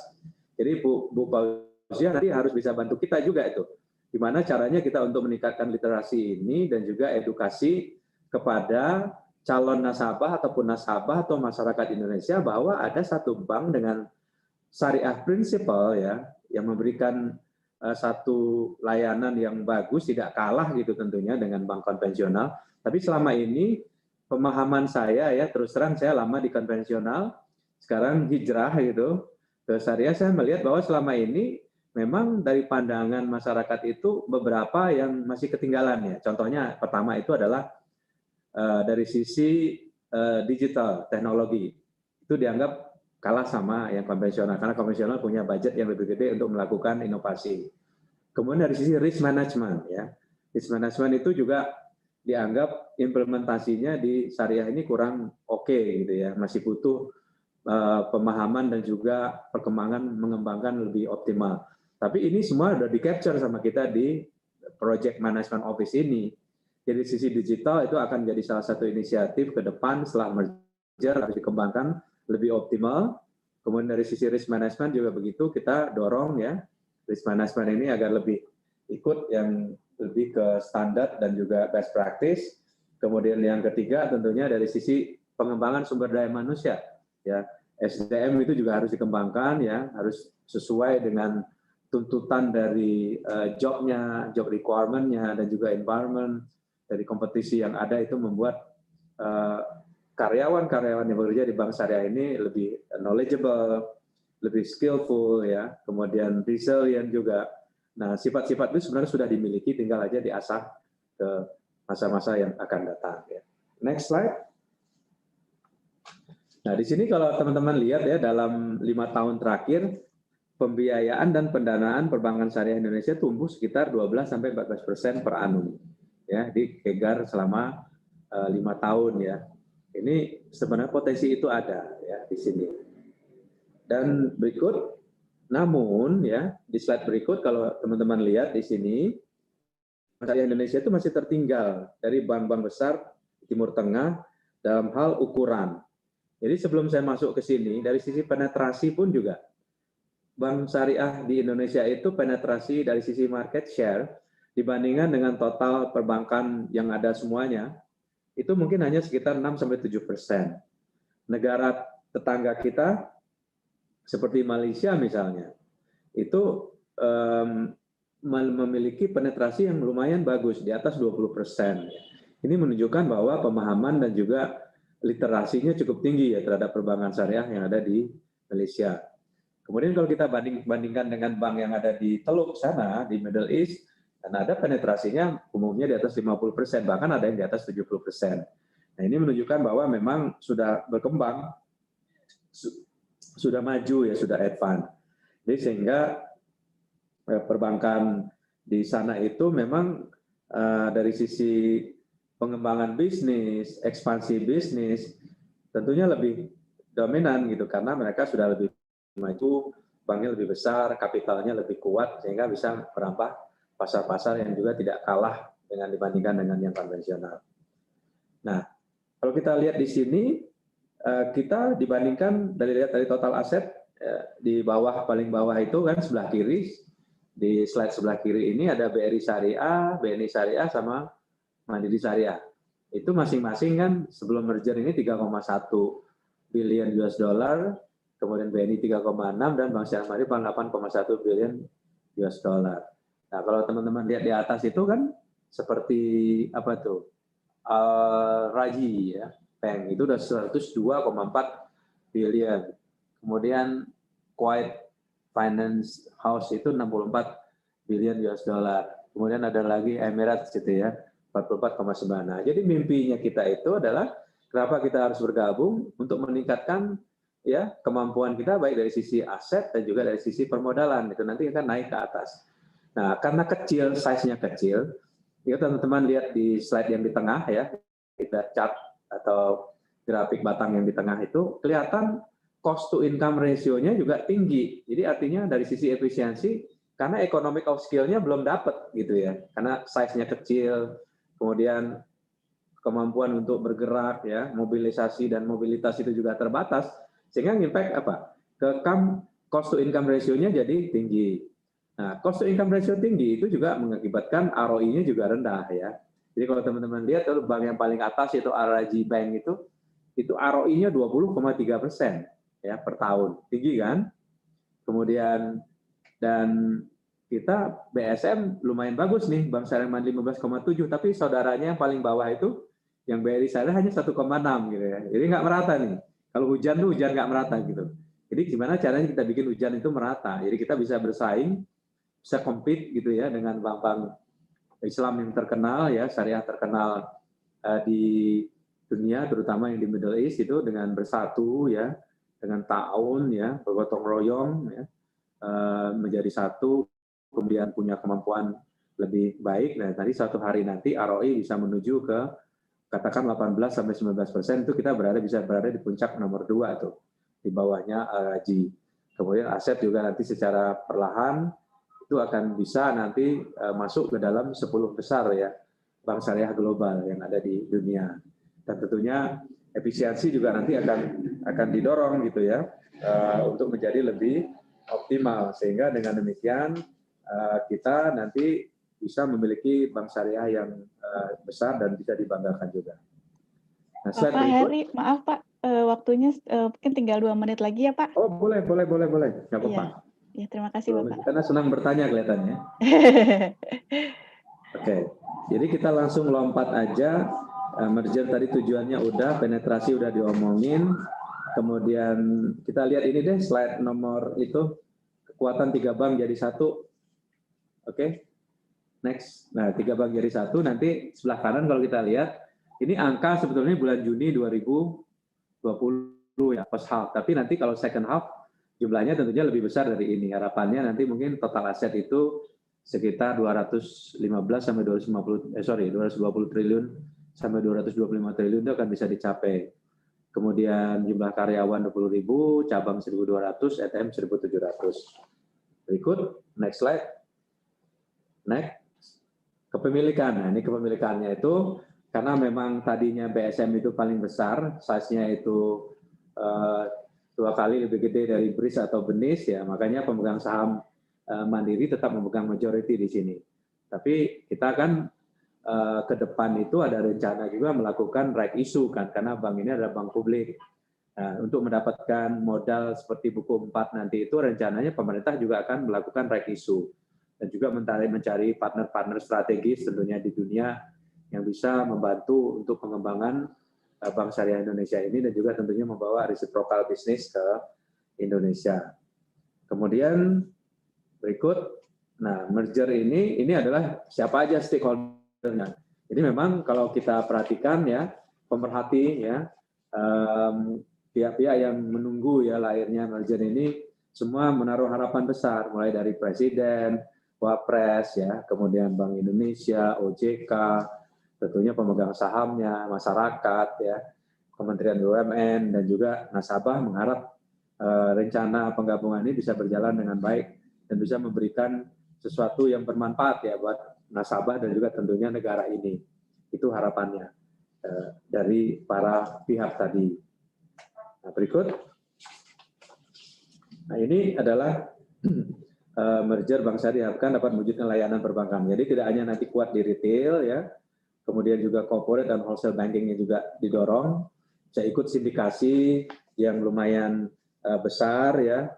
Jadi Bu Fauzia nanti harus bisa bantu kita juga itu. Gimana caranya kita untuk meningkatkan literasi ini dan juga edukasi kepada calon nasabah ataupun nasabah atau masyarakat Indonesia bahwa ada satu bank dengan syariah prinsipal ya yang memberikan satu layanan yang bagus, tidak kalah gitu tentunya dengan bank konvensional. Tapi selama ini pemahaman saya ya terus terang saya lama di konvensional, sekarang hijrah gitu ke syariah, saya melihat bahwa selama ini memang dari pandangan masyarakat itu beberapa yang masih ketinggalan ya. Contohnya pertama itu adalah dari sisi digital teknologi itu dianggap kalah sama yang konvensional karena konvensional punya budget yang lebih gede untuk melakukan inovasi. Kemudian dari sisi risk management ya, risk management itu juga dianggap implementasinya di syariah ini kurang oke gitu ya, masih butuh pemahaman dan juga perkembangan mengembangkan lebih optimal. Tapi ini semua sudah di-capture sama kita di Project Management Office ini. Jadi sisi digital itu akan jadi salah satu inisiatif ke depan setelah merger harus dikembangkan lebih optimal. Kemudian dari sisi risk management juga begitu, kita dorong ya risk management ini agar lebih ikut yang lebih ke standar dan juga best practice. Kemudian yang ketiga tentunya dari sisi pengembangan sumber daya manusia, ya SDM itu juga harus dikembangkan ya, harus sesuai dengan tuntutan dari jobnya, job requirement-nya dan juga environment dari kompetisi yang ada itu membuat karyawan-karyawan yang bekerja di bank syariah ini lebih knowledgeable, lebih skillful ya, kemudian resilient juga. Nah, sifat-sifat itu sebenarnya sudah dimiliki, tinggal aja diasah ke masa-masa yang akan datang. Ya. Next slide. Nah, di sini kalau teman-teman lihat ya, dalam 5 tahun terakhir, pembiayaan dan pendanaan perbankan syariah Indonesia tumbuh sekitar 12-14% per annum. Ya, di CAGR selama 5 tahun ya. Ini sebenarnya potensi itu ada ya di sini. Dan berikut, namun ya di slide berikut kalau teman-teman lihat di sini, syariah Indonesia itu masih tertinggal dari bank-bank besar di Timur Tengah dalam hal ukuran. Jadi sebelum saya masuk ke sini, dari sisi penetrasi pun juga, bank syariah di Indonesia itu penetrasi dari sisi market share dibandingkan dengan total perbankan yang ada semuanya, itu mungkin hanya sekitar 6-7%. Negara tetangga kita, seperti Malaysia misalnya, itu memiliki penetrasi yang lumayan bagus, di atas 20%. Ini menunjukkan bahwa pemahaman dan juga literasinya cukup tinggi ya terhadap perbankan syariah yang ada di Malaysia. Kemudian kalau kita bandingkan dengan bank yang ada di Teluk sana, di Middle East, dan ada penetrasinya umumnya di atas 50%, bahkan ada yang di atas 70%. Nah, ini menunjukkan bahwa memang sudah berkembang, sudah maju ya, sudah advance. Jadi sehingga perbankan di sana itu memang dari sisi pengembangan bisnis, ekspansi bisnis, tentunya lebih dominan gitu, karena mereka sudah lebih maju, banknya lebih besar, kapitalnya lebih kuat, sehingga bisa merambah pasar-pasar yang juga tidak kalah dengan dibandingkan dengan yang konvensional. Nah, kalau kita lihat di sini, kita dibandingkan dari total aset di bawah, paling bawah itu kan sebelah kiri, di slide sebelah kiri ini ada BRI Syariah, BNI Syariah sama Mandiri Syariah. Itu masing-masing kan sebelum merger ini 3,1 billion US dollar, kemudian BNI 3,6 dan Bank Syariah Mandiri 8,1 billion US dollar. Nah, kalau teman-teman lihat di atas itu kan seperti apa tuh? Raji ya, Bank itu udah 102,4 billion. Kemudian Kuwait Finance House itu 64 billion US dollar. Kemudian ada lagi Emirates gitu ya, 44,9. Nah, jadi mimpinya kita itu adalah kenapa kita harus bergabung untuk meningkatkan ya kemampuan kita baik dari sisi aset dan juga dari sisi permodalan itu nanti akan naik ke atas. Nah, karena kecil, size-nya kecil, ya teman-teman lihat di slide yang di tengah ya, kita chart atau grafik batang yang di tengah itu kelihatan cost to income ratio-nya juga tinggi. Jadi artinya dari sisi efisiensi, karena economic of skill-nya belum dapat gitu ya, karena size-nya kecil, kemudian kemampuan untuk bergerak ya, mobilisasi dan mobilitas itu juga terbatas, sehingga impact apa? Ke cost to income ratio-nya jadi tinggi. Nah, cost to income ratio tinggi itu juga mengakibatkan ROI-nya juga rendah ya. Jadi kalau teman-teman lihat kalau bank yang paling atas itu RRG Bank itu ROI-nya 20,3% ya per tahun, tinggi kan? Kemudian dan kita BSM lumayan bagus nih, Bank Syariah Mandiri 15,7, tapi saudaranya yang paling bawah itu yang BRI Syariah hanya 1,6 gitu ya. Jadi nggak merata nih. Kalau hujan tuh hujan nggak merata gitu. Jadi gimana caranya kita bikin hujan itu merata? Jadi kita bisa bersaing, bisa compete gitu ya dengan bank-bank Islam yang terkenal ya, syariah terkenal di dunia, terutama yang di Middle East itu dengan bersatu ya, dengan ta'awun ya, bergotong royong ya, menjadi satu, kemudian punya kemampuan lebih baik. Nah, tadi suatu hari nanti ROI bisa menuju ke katakan 18-19%, itu kita bisa berada di puncak nomor 2 tuh, di bawahnya Al-Rajhi. Kemudian aset juga nanti secara perlahan itu akan bisa nanti masuk ke dalam 10 besar ya bank syariah global yang ada di dunia. Dan tentunya efisiensi juga nanti akan didorong gitu ya untuk menjadi lebih optimal, sehingga dengan demikian kita nanti bisa memiliki bank syariah yang besar dan bisa dibanggakan juga. Nah, Pak Heri, maaf Pak, waktunya mungkin tinggal 2 menit lagi ya Pak. Oh boleh, nggak apa-apa. Ya, terima kasih Bapak. Karena senang bertanya kelihatannya. Oke, jadi kita langsung lompat aja. Merger tadi tujuannya udah, penetrasi udah diomongin. Kemudian kita lihat ini deh slide nomor itu, kekuatan 3 bank jadi 1. Oke, next. Nah, 3 bank jadi 1, nanti sebelah kanan kalau kita lihat, ini angka sebetulnya bulan Juni 2020 ya, first half. Tapi nanti kalau second half, jumlahnya tentunya lebih besar dari ini. Harapannya nanti mungkin total aset itu sekitar 220 triliun sampai 225 triliun itu akan bisa dicapai. Kemudian jumlah karyawan 20.000, cabang 1.200, ATM 1.700. Berikut, next slide. Next. Kepemilikan. Nah, ini kepemilikannya itu karena memang tadinya BSM itu paling besar, size-nya itu 2 kali lebih gede dari BRIS atau BENIS, ya makanya pemegang saham Mandiri tetap memegang majority di sini. Tapi kita kan ke depan itu ada rencana juga melakukan right issue kan, karena bank ini adalah bank publik. Nah, untuk mendapatkan modal seperti buku 4 nanti itu rencananya pemerintah juga akan melakukan right issue dan juga mencari partner-partner strategis tentunya di dunia yang bisa membantu untuk pengembangan Bank Syariah Indonesia ini dan juga tentunya membawa reciprocal bisnis ke Indonesia. Kemudian berikut, nah merger ini adalah siapa aja stakeholder-nya. Jadi memang kalau kita perhatikan ya, pemerhati ya, pihak-pihak yang menunggu ya lahirnya merger ini semua menaruh harapan besar, mulai dari Presiden, Wapres ya, kemudian Bank Indonesia, OJK, tentunya pemegang sahamnya, masyarakat, ya, Kementerian BUMN, dan juga nasabah mengharap rencana penggabungan ini bisa berjalan dengan baik dan bisa memberikan sesuatu yang bermanfaat ya buat nasabah dan juga tentunya negara ini. Itu harapannya dari para pihak tadi. Nah, berikut. Nah, ini adalah merger Bank Syariah diharapkan dapat mewujudkan layanan perbankan. Jadi tidak hanya nanti kuat di retail ya, kemudian juga corporate dan wholesale bankingnya juga didorong. Saya ikut sindikasi yang lumayan besar ya,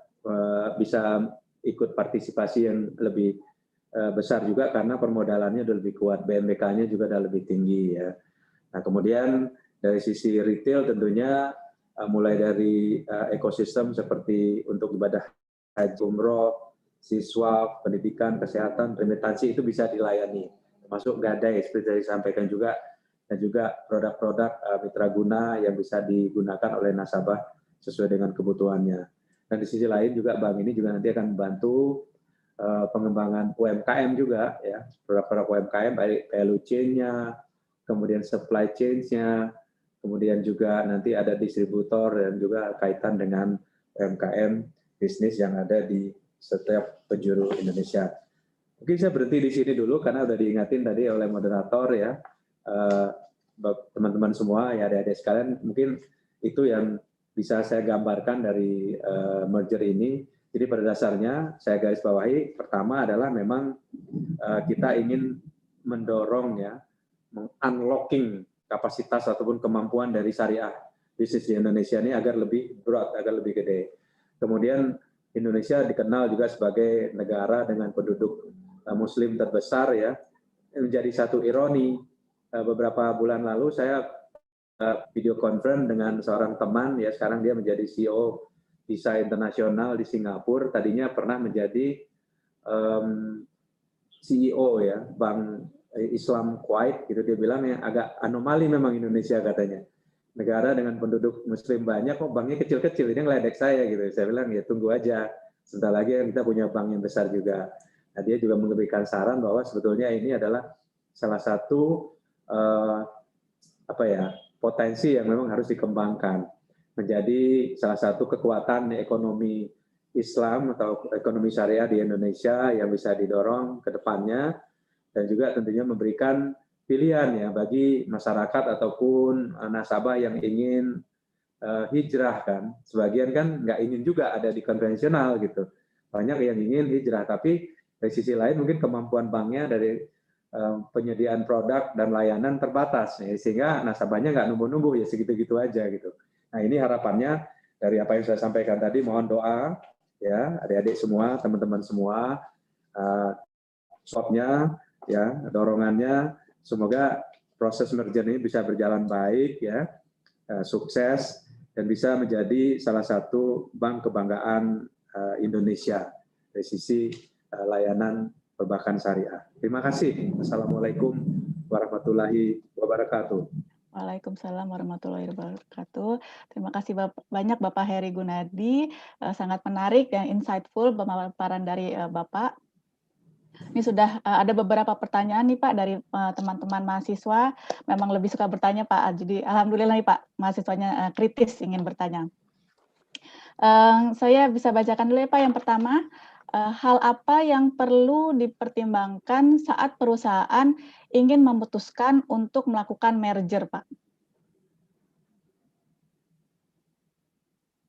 bisa ikut partisipasi yang lebih besar juga karena permodalannya sudah lebih kuat, BMBK-nya juga sudah lebih tinggi ya. Nah kemudian dari sisi retail tentunya mulai dari ekosistem seperti untuk ibadah haji, umroh, siswa, pendidikan, kesehatan, remitansi itu bisa dilayani. Termasuk gadai seperti disampaikan juga, dan juga produk-produk mitra guna yang bisa digunakan oleh nasabah sesuai dengan kebutuhannya. Dan di sisi lain juga bank ini juga nanti akan membantu pengembangan UMKM juga ya, produk-produk UMKM baik value chain-nya, kemudian supply chain-nya, kemudian juga nanti ada distributor dan juga kaitan dengan UMKM bisnis yang ada di setiap penjuru Indonesia. Mungkin saya berhenti di sini dulu karena sudah diingatin tadi oleh moderator ya, teman-teman semua ya, adik-adik sekalian, mungkin itu yang bisa saya gambarkan dari merger ini. Jadi pada dasarnya saya garis bawahi, pertama adalah memang kita ingin mendorong ya, unlocking kapasitas ataupun kemampuan dari syariah bisnis di Indonesia ini agar lebih broad, agar lebih gede. Kemudian Indonesia dikenal juga sebagai negara dengan penduduk Muslim terbesar ya. Menjadi satu ironi, beberapa bulan lalu saya video conference dengan seorang teman ya, sekarang dia menjadi CEO Visa Internasional di Singapura, tadinya pernah menjadi CEO ya Bank Islam Kuwait gitu. Dia bilang ya agak anomali memang Indonesia katanya. Negara dengan penduduk Muslim banyak kok banknya kecil-kecil, ini ngeledek saya gitu. Saya bilang ya tunggu aja, sebentar lagi kita punya bank yang besar juga. Nah, dia juga memberikan saran bahwa sebetulnya ini adalah salah satu potensi yang memang harus dikembangkan menjadi salah satu kekuatan ekonomi Islam atau ekonomi syariah di Indonesia yang bisa didorong ke depannya, dan juga tentunya memberikan pilihan ya bagi masyarakat ataupun nasabah yang ingin hijrah kan. Sebagian kan nggak ingin juga ada di konvensional gitu. Banyak yang ingin hijrah, tapi dari sisi lain mungkin kemampuan banknya dari penyediaan produk dan layanan terbatas, ya, sehingga nasabahnya nggak nunggu-nunggu ya segitu-gitu aja gitu. Nah ini harapannya dari apa yang saya sampaikan tadi, mohon doa ya adik-adik semua, teman-teman semua, swapnya ya, dorongannya semoga proses merger ini bisa berjalan baik ya, sukses dan bisa menjadi salah satu bank kebanggaan Indonesia dari sisi layanan perbankan syariah. Terima kasih. Assalamualaikum warahmatullahi wabarakatuh. Waalaikumsalam warahmatullahi wabarakatuh. Terima kasih banyak Bapak Heri Gunadi, sangat menarik dan insightful pemaparan dari Bapak. Ini sudah ada beberapa pertanyaan nih Pak dari teman-teman mahasiswa, memang lebih suka bertanya Pak, jadi alhamdulillah nih Pak, mahasiswanya kritis ingin bertanya. Saya bisa bacakan dulu ya Pak, yang pertama, hal apa yang perlu dipertimbangkan saat perusahaan ingin memutuskan untuk melakukan merger, Pak?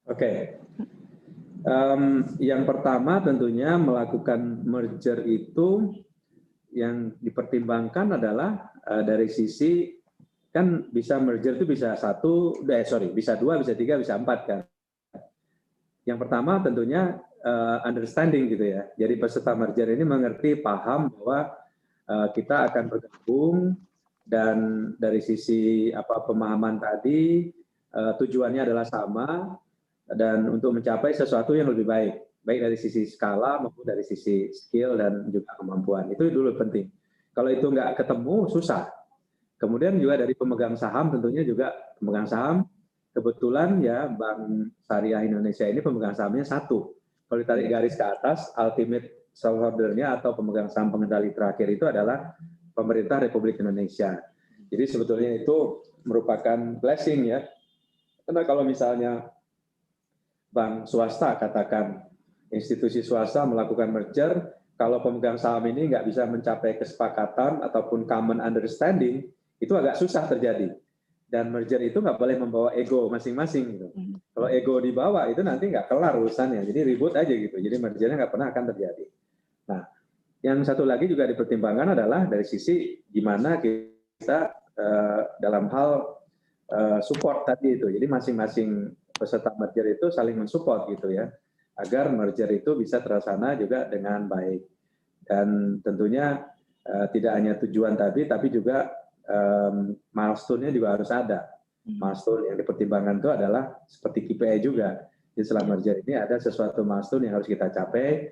Oke. Yang pertama tentunya melakukan merger itu yang dipertimbangkan adalah dari sisi kan bisa merger itu bisa bisa 2, bisa 3, bisa 4 kan. Yang pertama tentunya understanding gitu ya. Jadi peserta merger ini mengerti, paham bahwa kita akan bergabung dan dari sisi pemahaman tadi tujuannya adalah sama dan untuk mencapai sesuatu yang lebih baik dari sisi skala maupun dari sisi skill dan juga kemampuan. Itu dulu penting. Kalau itu nggak ketemu susah. Kemudian juga dari pemegang saham tentunya juga pemegang saham. Kebetulan ya Bank Syariah Indonesia ini pemegang sahamnya satu. Kalau ditarik garis ke atas, ultimate shareholder-nya atau pemegang saham pengendali terakhir itu adalah pemerintah Republik Indonesia. Jadi sebetulnya itu merupakan blessing ya. Karena kalau misalnya bank swasta, katakan institusi swasta melakukan merger, kalau pemegang saham ini nggak bisa mencapai kesepakatan ataupun common understanding, itu agak susah terjadi. Dan merger itu nggak boleh membawa ego masing-masing gitu. Kalau ego dibawa itu nanti nggak kelar urusannya, jadi ribut aja gitu. Jadi mergernya nggak pernah akan terjadi. Nah, yang satu lagi juga dipertimbangkan adalah dari sisi gimana kita dalam hal support tadi itu. Jadi masing-masing peserta merger itu saling mensupport gitu ya, agar merger itu bisa terlaksana juga dengan baik. Dan tentunya tidak hanya tujuan tadi, tapi juga milestone-nya juga harus ada. Milestone yang dipertimbangkan itu adalah seperti KPI juga. Di setelah merger ini ada sesuatu milestone yang harus kita capai.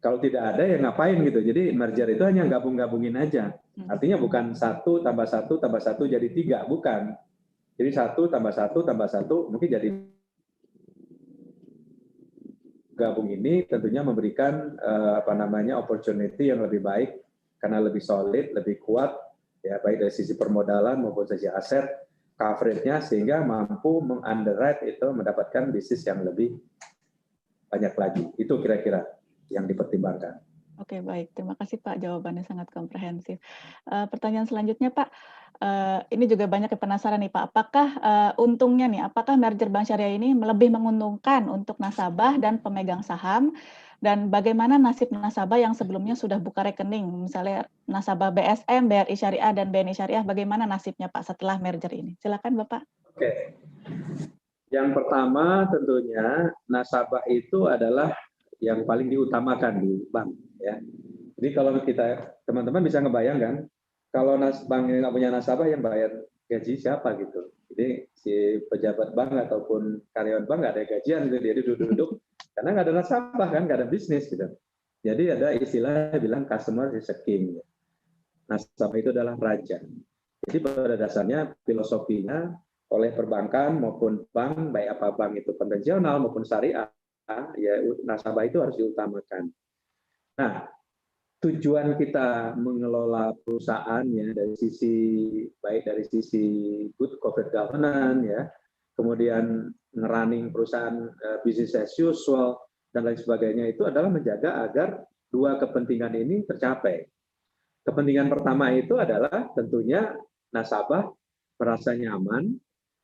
Kalau tidak ada ya ngapain gitu. Jadi merger itu hanya gabung-gabungin aja. Artinya bukan 1 tambah 1 tambah 1 jadi 3, bukan. Jadi 1 tambah 1 tambah 1 mungkin jadi gabung ini tentunya memberikan opportunity yang lebih baik karena lebih solid, lebih kuat ya baik dari sisi permodalan maupun sisi aset coverage-nya sehingga mampu meng-underwrite itu mendapatkan bisnis yang lebih banyak lagi. Itu kira-kira yang dipertimbangkan. Oke, baik. Terima kasih Pak, jawabannya sangat komprehensif. Pertanyaan selanjutnya Pak, ini juga banyak yang penasaran nih Pak, apakah untungnya nih, apakah merger Bank Syariah ini lebih menguntungkan untuk nasabah dan pemegang saham, dan bagaimana nasib nasabah yang sebelumnya sudah buka rekening, misalnya nasabah BSM, BRI Syariah, dan BNI Syariah, bagaimana nasibnya Pak setelah merger ini? Silakan Bapak. Oke. Yang pertama tentunya nasabah itu adalah yang paling diutamakan di bank ya. Jadi kalau kita teman-teman bisa ngebayangkan kalau bank yang nggak punya nasabah yang bayar gaji siapa gitu. Jadi si pejabat bank ataupun karyawan bank nggak ada gajian gitu, dia duduk-duduk karena nggak ada nasabah kan, nggak ada bisnis gitu. Jadi ada istilah bilang customer is a king. Nasabah itu adalah raja. Jadi pada dasarnya filosofinya oleh perbankan maupun bank, baik apa bank itu konvensional maupun syariah, ya nasabah itu harus diutamakan. Nah, tujuan kita mengelola perusahaan ya dari sisi baik dari sisi good corporate governance ya, kemudian ngerunning perusahaan business as usual dan lain sebagainya itu adalah menjaga agar dua kepentingan ini tercapai. Kepentingan pertama itu adalah tentunya nasabah merasa nyaman,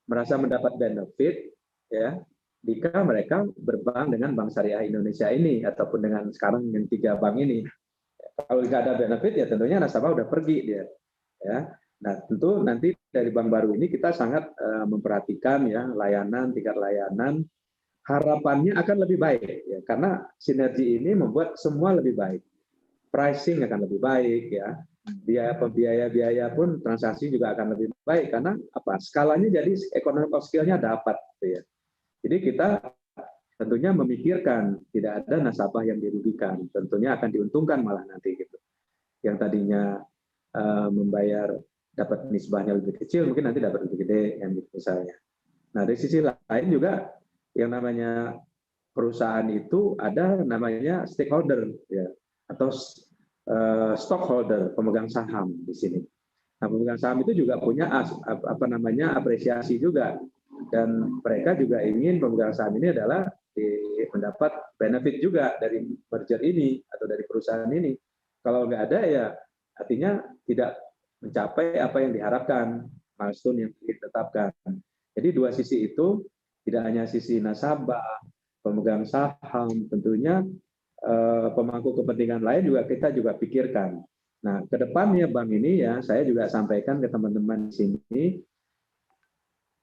merasa mendapat benefit ya jika mereka berbank dengan Bank Syariah Indonesia ini ataupun dengan sekarang dengan 3 bank ini. Kalau nggak ada benefit ya tentunya nasabah udah pergi dia. Ya. Nah tentu nanti dari bank baru ini kita sangat memperhatikan ya layanan, tingkat layanan, harapannya akan lebih baik ya karena sinergi ini membuat semua lebih baik. Pricing akan lebih baik ya, biaya pun transaksi juga akan lebih baik karena apa? Skalanya jadi economic of scale-nya dapat gitu ya. Jadi kita tentunya memikirkan tidak ada nasabah yang dirugikan, tentunya akan diuntungkan malah nanti gitu. Yang tadinya membayar dapat nisbahnya lebih kecil, mungkin nanti dapat lebih gede yang gitu misalnya. Nah dari sisi lain juga yang namanya perusahaan itu ada namanya stakeholder ya atau stockholder, pemegang saham di sini. Nah pemegang saham itu juga punya apresiasi juga dan mereka juga ingin pemegang saham ini adalah mendapat benefit juga dari merger ini atau dari perusahaan ini. Kalau nggak ada ya artinya tidak mencapai apa yang diharapkan, milestone yang ditetapkan. Jadi dua sisi itu, tidak hanya sisi nasabah, pemegang saham, tentunya pemangku kepentingan lain juga kita juga pikirkan. Nah, ke depannya bank ini ya saya juga sampaikan ke teman-teman di sini.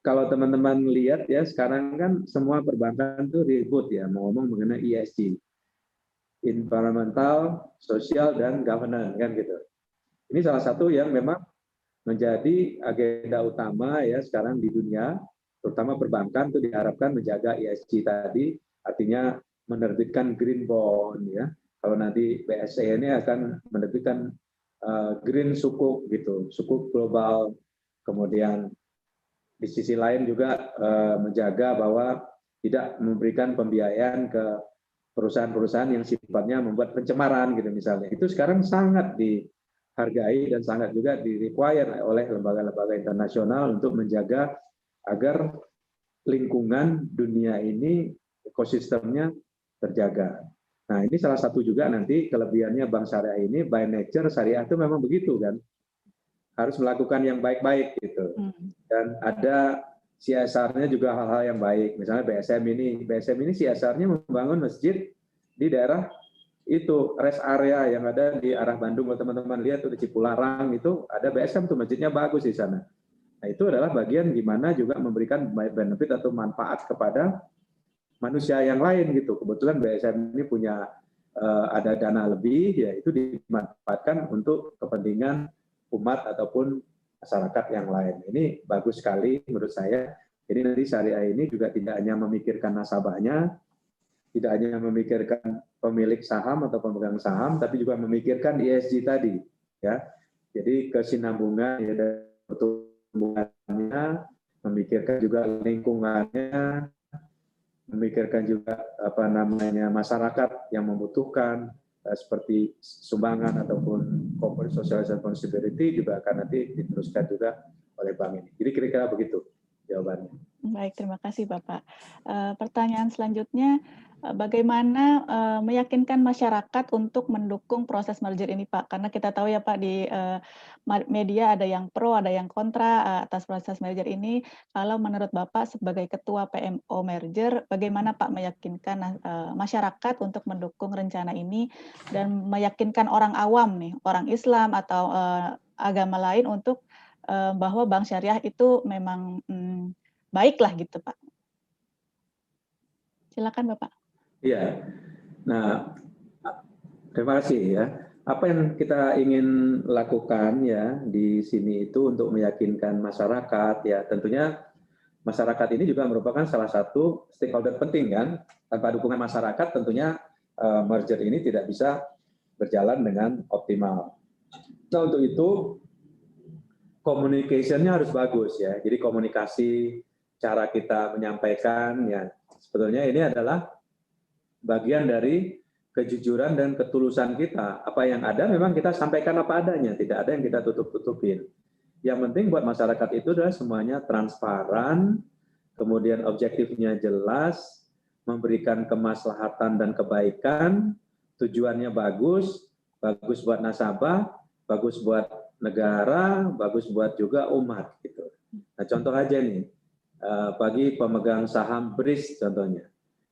Kalau teman-teman lihat ya sekarang kan semua perbankan tuh ribut ya mau ngomong mengenai ESG, environmental, social dan governance kan gitu. Ini salah satu yang memang menjadi agenda utama ya sekarang di dunia, terutama perbankan itu diharapkan menjaga ESG tadi, artinya menerbitkan green bond ya. Kalau nanti BSE ini akan menerbitkan green sukuk gitu, sukuk global, kemudian di sisi lain juga menjaga bahwa tidak memberikan pembiayaan ke perusahaan-perusahaan yang sifatnya membuat pencemaran gitu misalnya. Itu sekarang sangat dihargai dan sangat juga di-require oleh lembaga-lembaga internasional untuk menjaga agar lingkungan dunia ini ekosistemnya terjaga. Nah ini salah satu juga nanti kelebihannya Bank Syariah ini by nature syariah itu memang begitu kan. Harus melakukan yang baik-baik gitu. Dan ada CSR-nya juga hal-hal yang baik. Misalnya BSM ini CSR-nya membangun masjid di daerah itu rest area yang ada di arah Bandung. Kalau teman-teman lihat tuh di Cipularang itu ada BSM tuh masjidnya bagus di sana. Nah itu adalah bagian gimana juga memberikan benefit atau manfaat kepada manusia yang lain gitu. Kebetulan BSM ini punya ada dana lebih, ya itu dimanfaatkan untuk kepentingan umat ataupun masyarakat yang lain. Ini bagus sekali menurut saya. Jadi nanti syariah ini juga tidak hanya memikirkan nasabahnya, tidak hanya memikirkan pemilik saham atau pemegang saham, tapi juga memikirkan ESG tadi. Ya, jadi kesinambungan ya, dan pertumbuhannya, memikirkan juga lingkungannya, memikirkan juga apa namanya masyarakat yang membutuhkan seperti sumbangan ataupun corporate social responsibility juga akan nanti diteruskan juga oleh bank ini. Jadi kira-kira begitu jawabannya. Baik, terima kasih Bapak. Pertanyaan selanjutnya, bagaimana meyakinkan masyarakat untuk mendukung proses merger ini Pak? Karena kita tahu ya Pak di media ada yang pro, ada yang kontra atas proses merger ini. Kalau menurut Bapak sebagai Ketua PMO Merger, bagaimana Pak meyakinkan masyarakat untuk mendukung rencana ini dan meyakinkan orang awam nih, orang Islam atau agama lain untuk bahwa Bank Syariah itu memang baiklah gitu Pak. Silakan Bapak. Iya. Nah, terima kasih ya. Apa yang kita ingin lakukan ya di sini itu untuk meyakinkan masyarakat ya tentunya masyarakat ini juga merupakan salah satu stakeholder penting kan. Tanpa dukungan masyarakat tentunya merger ini tidak bisa berjalan dengan optimal. Nah, untuk itu communication-nya harus bagus ya. Jadi komunikasi, cara kita menyampaikan ya sebetulnya ini adalah bagian dari kejujuran dan ketulusan kita. Apa yang ada memang kita sampaikan apa adanya, tidak ada yang kita tutup-tutupin. Yang penting buat masyarakat itu adalah semuanya transparan, kemudian objektifnya jelas, memberikan kemaslahatan dan kebaikan, tujuannya bagus, bagus buat nasabah, bagus buat negara, bagus buat juga umat gitu. Nah, contoh aja nih, bagi pemegang saham BRIS contohnya.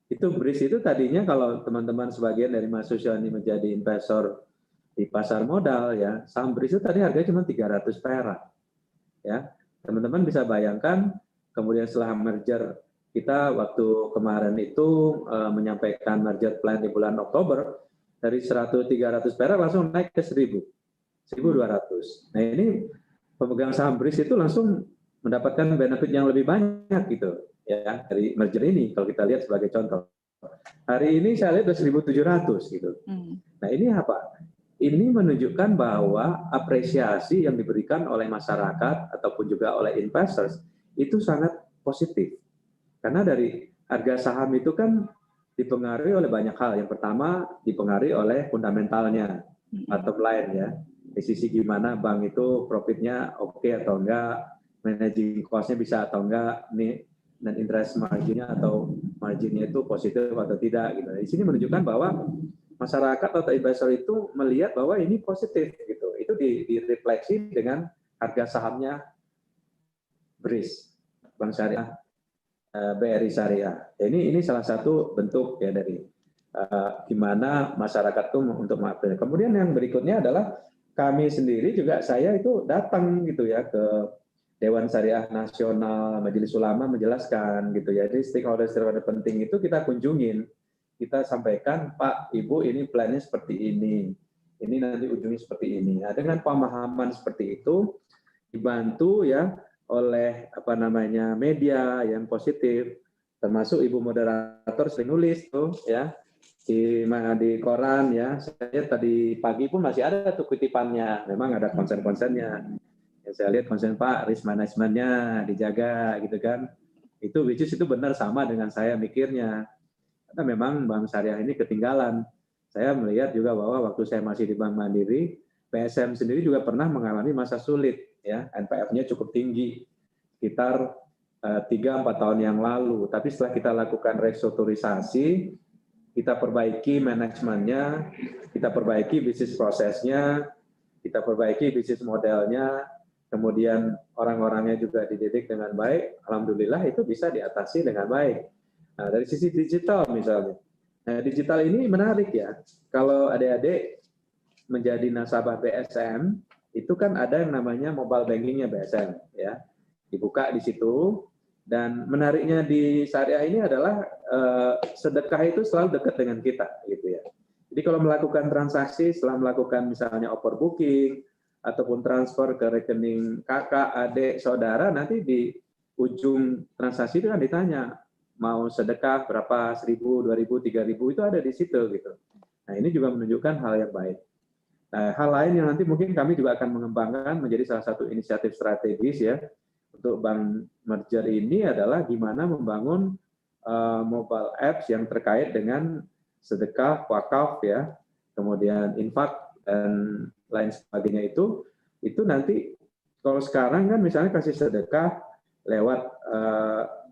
Itu BRIS itu tadinya kalau teman-teman sebagian dari mahasiswa ini menjadi investor di pasar modal ya, saham BRIS itu tadi harganya cuma 300 perak. Ya, teman-teman bisa bayangkan kemudian setelah merger kita waktu kemarin itu menyampaikan merger plan di bulan Oktober dari 100-300 perak langsung naik ke 1.200. Nah, ini pemegang saham BRIS itu langsung mendapatkan benefit yang lebih banyak gitu ya dari merger ini kalau kita lihat sebagai contoh. Hari ini saya lihat sudah 1.700 gitu. Nah, ini apa? Ini menunjukkan bahwa apresiasi yang diberikan oleh masyarakat ataupun juga oleh investors itu sangat positif. Karena dari harga saham itu kan dipengaruhi oleh banyak hal. Yang pertama dipengaruhi oleh fundamentalnya atau lain ya. Di sisi gimana bank itu profitnya oke atau enggak, managing cost-nya bisa atau enggak, nih dan interest marginnya atau marginnya itu positif atau tidak gitu. Di sini menunjukkan bahwa masyarakat atau investor itu melihat bahwa ini positif gitu. Itu direfleksi dengan harga sahamnya BRIS, Bank Syariah, BRI Syariah. Ya, ini salah satu bentuk ya dari gimana masyarakat itu untuk mengapresiasi. Kemudian yang berikutnya adalah kami sendiri juga saya itu datang gitu ya ke Dewan Syariah Nasional, Majelis Ulama menjelaskan gitu ya. Jadi stakeholder penting itu kita kunjungin, kita sampaikan, Pak, Ibu, ini plannya seperti ini nanti ujungnya seperti ini. Nah, dengan pemahaman seperti itu dibantu ya oleh media yang positif, termasuk Ibu moderator sering nulis tuh ya di koran ya. Saya tadi pagi pun masih ada tuh kutipannya. Memang ada konsen-konsennya. Ya, saya lihat konsen Pak, risk manajemennya dijaga gitu kan. Itu which is itu benar sama dengan saya mikirnya. Karena memang Bank Syariah ini ketinggalan. Saya melihat juga bahwa waktu saya masih di Bank Mandiri, PSM sendiri juga pernah mengalami masa sulit ya. NPF-nya cukup tinggi. Sekitar 3-4 tahun yang lalu. Tapi setelah kita lakukan restrukturisasi, kita perbaiki manajemennya, kita perbaiki bisnis prosesnya, kita perbaiki bisnis modelnya, kemudian orang-orangnya juga dididik dengan baik, alhamdulillah itu bisa diatasi dengan baik. Nah, dari sisi digital misalnya. Nah, digital ini menarik ya. Kalau adik-adik menjadi nasabah BSM, itu kan ada yang namanya mobile bankingnya BSM. Ya. Dibuka di situ, dan menariknya di syariah ini adalah sedekah itu selalu dekat dengan kita. Gitu ya. Jadi kalau melakukan transaksi, setelah melakukan misalnya overbooking, ataupun transfer ke rekening kakak, adik, saudara, nanti di ujung transaksi itu kan ditanya, mau sedekah berapa, 1.000, 2.000, 3.000, itu ada di situ gitu. Nah, ini juga menunjukkan hal yang baik. Nah, hal lain yang nanti mungkin kami juga akan mengembangkan menjadi salah satu inisiatif strategis ya untuk bank merger ini adalah gimana membangun mobile apps yang terkait dengan sedekah, wakaf ya, kemudian infak dan lain sebagainya itu nanti kalau sekarang kan misalnya kasih sedekah lewat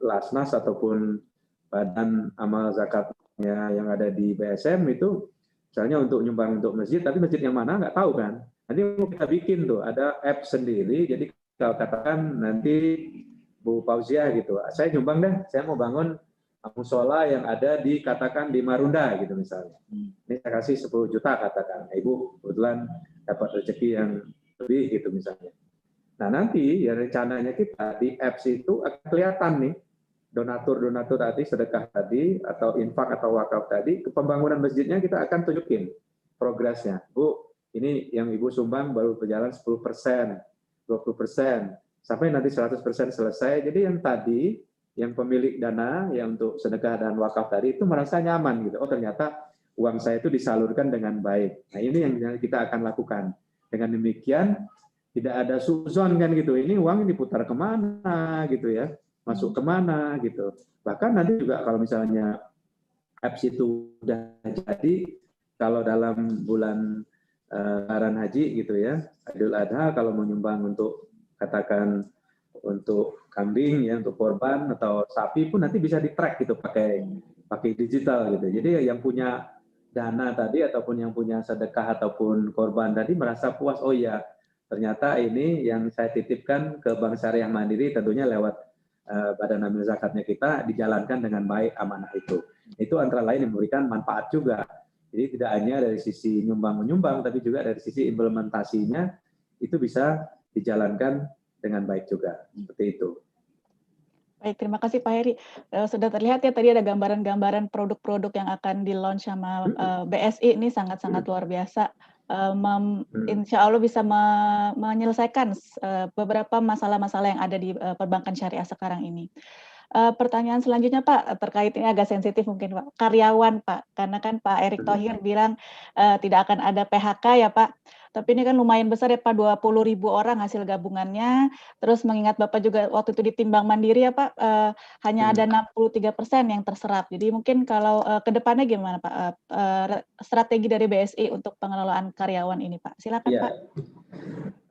Lasnas ataupun badan amal zakatnya yang ada di BSM itu misalnya untuk nyumbang untuk masjid, tapi masjid yang mana nggak tahu kan. Nanti mau kita bikin tuh ada app sendiri, jadi kalau katakan nanti Bu Fauzia gitu, saya nyumbang deh, saya mau bangun musola yang ada di katakan di Marunda gitu misalnya. Ini saya kasih 10 juta katakan, Ibu kebetulan dapat rezeki yang lebih gitu misalnya. Nah nanti ya rencananya kita di apps itu akan kelihatan nih donatur tadi, sedekah tadi, atau infak atau wakaf tadi, ke pembangunan masjidnya kita akan tunjukin progresnya. Bu, ini yang Ibu sumbang baru berjalan 10%, 20%, sampai nanti 100% selesai. Jadi yang tadi, yang pemilik dana, yang untuk sedekah dan wakaf tadi, itu merasa nyaman gitu. Oh ternyata uang saya itu disalurkan dengan baik. Nah ini yang kita akan lakukan. Dengan demikian, tidak ada suzon kan gitu. Ini uang diputar kemana gitu ya. Masuk kemana gitu. Bahkan nanti juga kalau misalnya apps itu sudah jadi, kalau dalam bulan Lebaran Haji gitu ya, Idul Adha kalau mau nyumbang untuk katakan untuk kambing ya, untuk korban atau sapi pun nanti bisa di-track gitu pakai digital gitu. Jadi yang punya dana tadi ataupun yang punya sedekah ataupun korban tadi merasa puas, oh ya ternyata ini yang saya titipkan ke Bank Syariah Mandiri tentunya lewat Badan Amil Zakatnya kita dijalankan dengan baik amanah itu. Itu antara lain yang memberikan manfaat juga. Jadi tidak hanya dari sisi nyumbang-menyumbang, tapi juga dari sisi implementasinya itu bisa dijalankan dengan baik juga. Seperti itu. Baik, terima kasih Pak Heri. Sudah terlihat ya tadi ada gambaran-gambaran produk-produk yang akan di-launch sama BSI, ini sangat-sangat luar biasa. Insya Allah bisa menyelesaikan beberapa masalah-masalah yang ada di perbankan syariah sekarang ini. Pertanyaan selanjutnya Pak, terkait ini agak sensitif mungkin Pak, karyawan Pak, karena kan Pak Erick Thohir bilang tidak akan ada PHK ya Pak, tapi ini kan lumayan besar ya Pak, 20.000 orang hasil gabungannya, terus mengingat Bapak juga waktu itu ditimbang mandiri ya Pak, hanya ada 63% yang terserap, jadi mungkin kalau ke depannya gimana Pak, strategi dari BSI untuk pengelolaan karyawan ini Pak, silakan ya. Pak.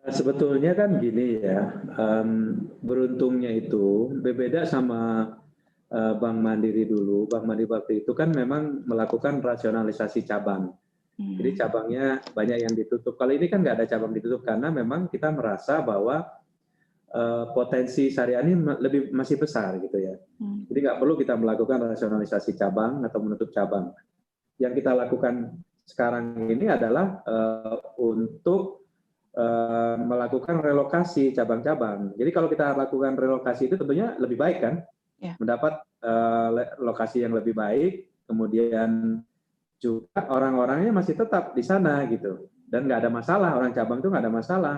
Sebetulnya kan gini ya, beruntungnya itu berbeda sama Bank Mandiri dulu. Bank Mandiri waktu itu kan memang melakukan rasionalisasi cabang. Jadi cabangnya banyak yang ditutup. Kalau ini kan nggak ada cabang ditutup karena memang kita merasa bahwa potensi syariah ini masih besar gitu ya. Jadi nggak perlu kita melakukan rasionalisasi cabang atau menutup cabang. Yang kita lakukan sekarang ini adalah untuk melakukan relokasi cabang-cabang. Jadi kalau kita lakukan relokasi itu tentunya lebih baik kan, mendapat lokasi yang lebih baik, kemudian juga orang-orangnya masih tetap di sana gitu, dan nggak ada masalah, orang cabang itu nggak ada masalah,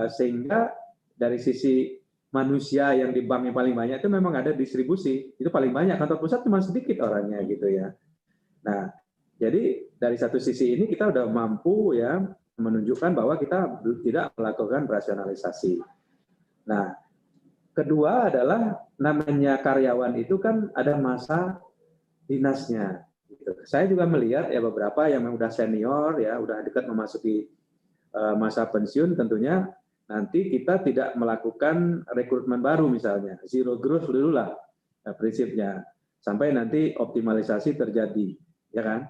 sehingga dari sisi manusia yang di bank yang paling banyak itu memang ada distribusi, itu paling banyak, kantor pusat cuma sedikit orangnya gitu ya. Nah, jadi dari satu sisi ini kita udah mampu ya menunjukkan bahwa kita tidak melakukan rasionalisasi. Nah, kedua adalah namanya karyawan itu kan ada masa dinasnya. Gitu. Saya juga melihat ya beberapa yang udah senior ya, udah dekat memasuki masa pensiun, tentunya nanti kita tidak melakukan rekrutmen baru misalnya, zero growth dulu lah prinsipnya, sampai nanti optimalisasi terjadi, ya kan?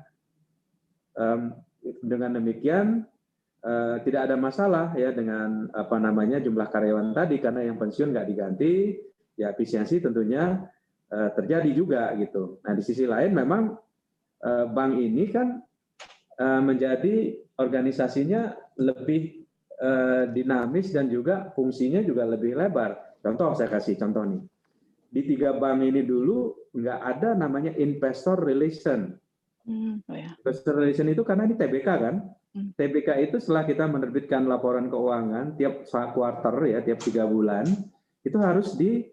Dengan demikian tidak ada masalah ya dengan jumlah karyawan tadi, karena yang pensiun nggak diganti, ya efisiensi tentunya terjadi juga gitu. Nah di sisi lain memang bank ini kan menjadi organisasinya lebih dinamis dan juga fungsinya juga lebih lebar. Contoh saya kasih contoh nih, di 3 bank ini dulu nggak ada namanya investor relation. Investor relation itu karena ini TBK kan. TBK itu setelah kita menerbitkan laporan keuangan tiap kuarter ya, tiap 3 bulan, itu harus di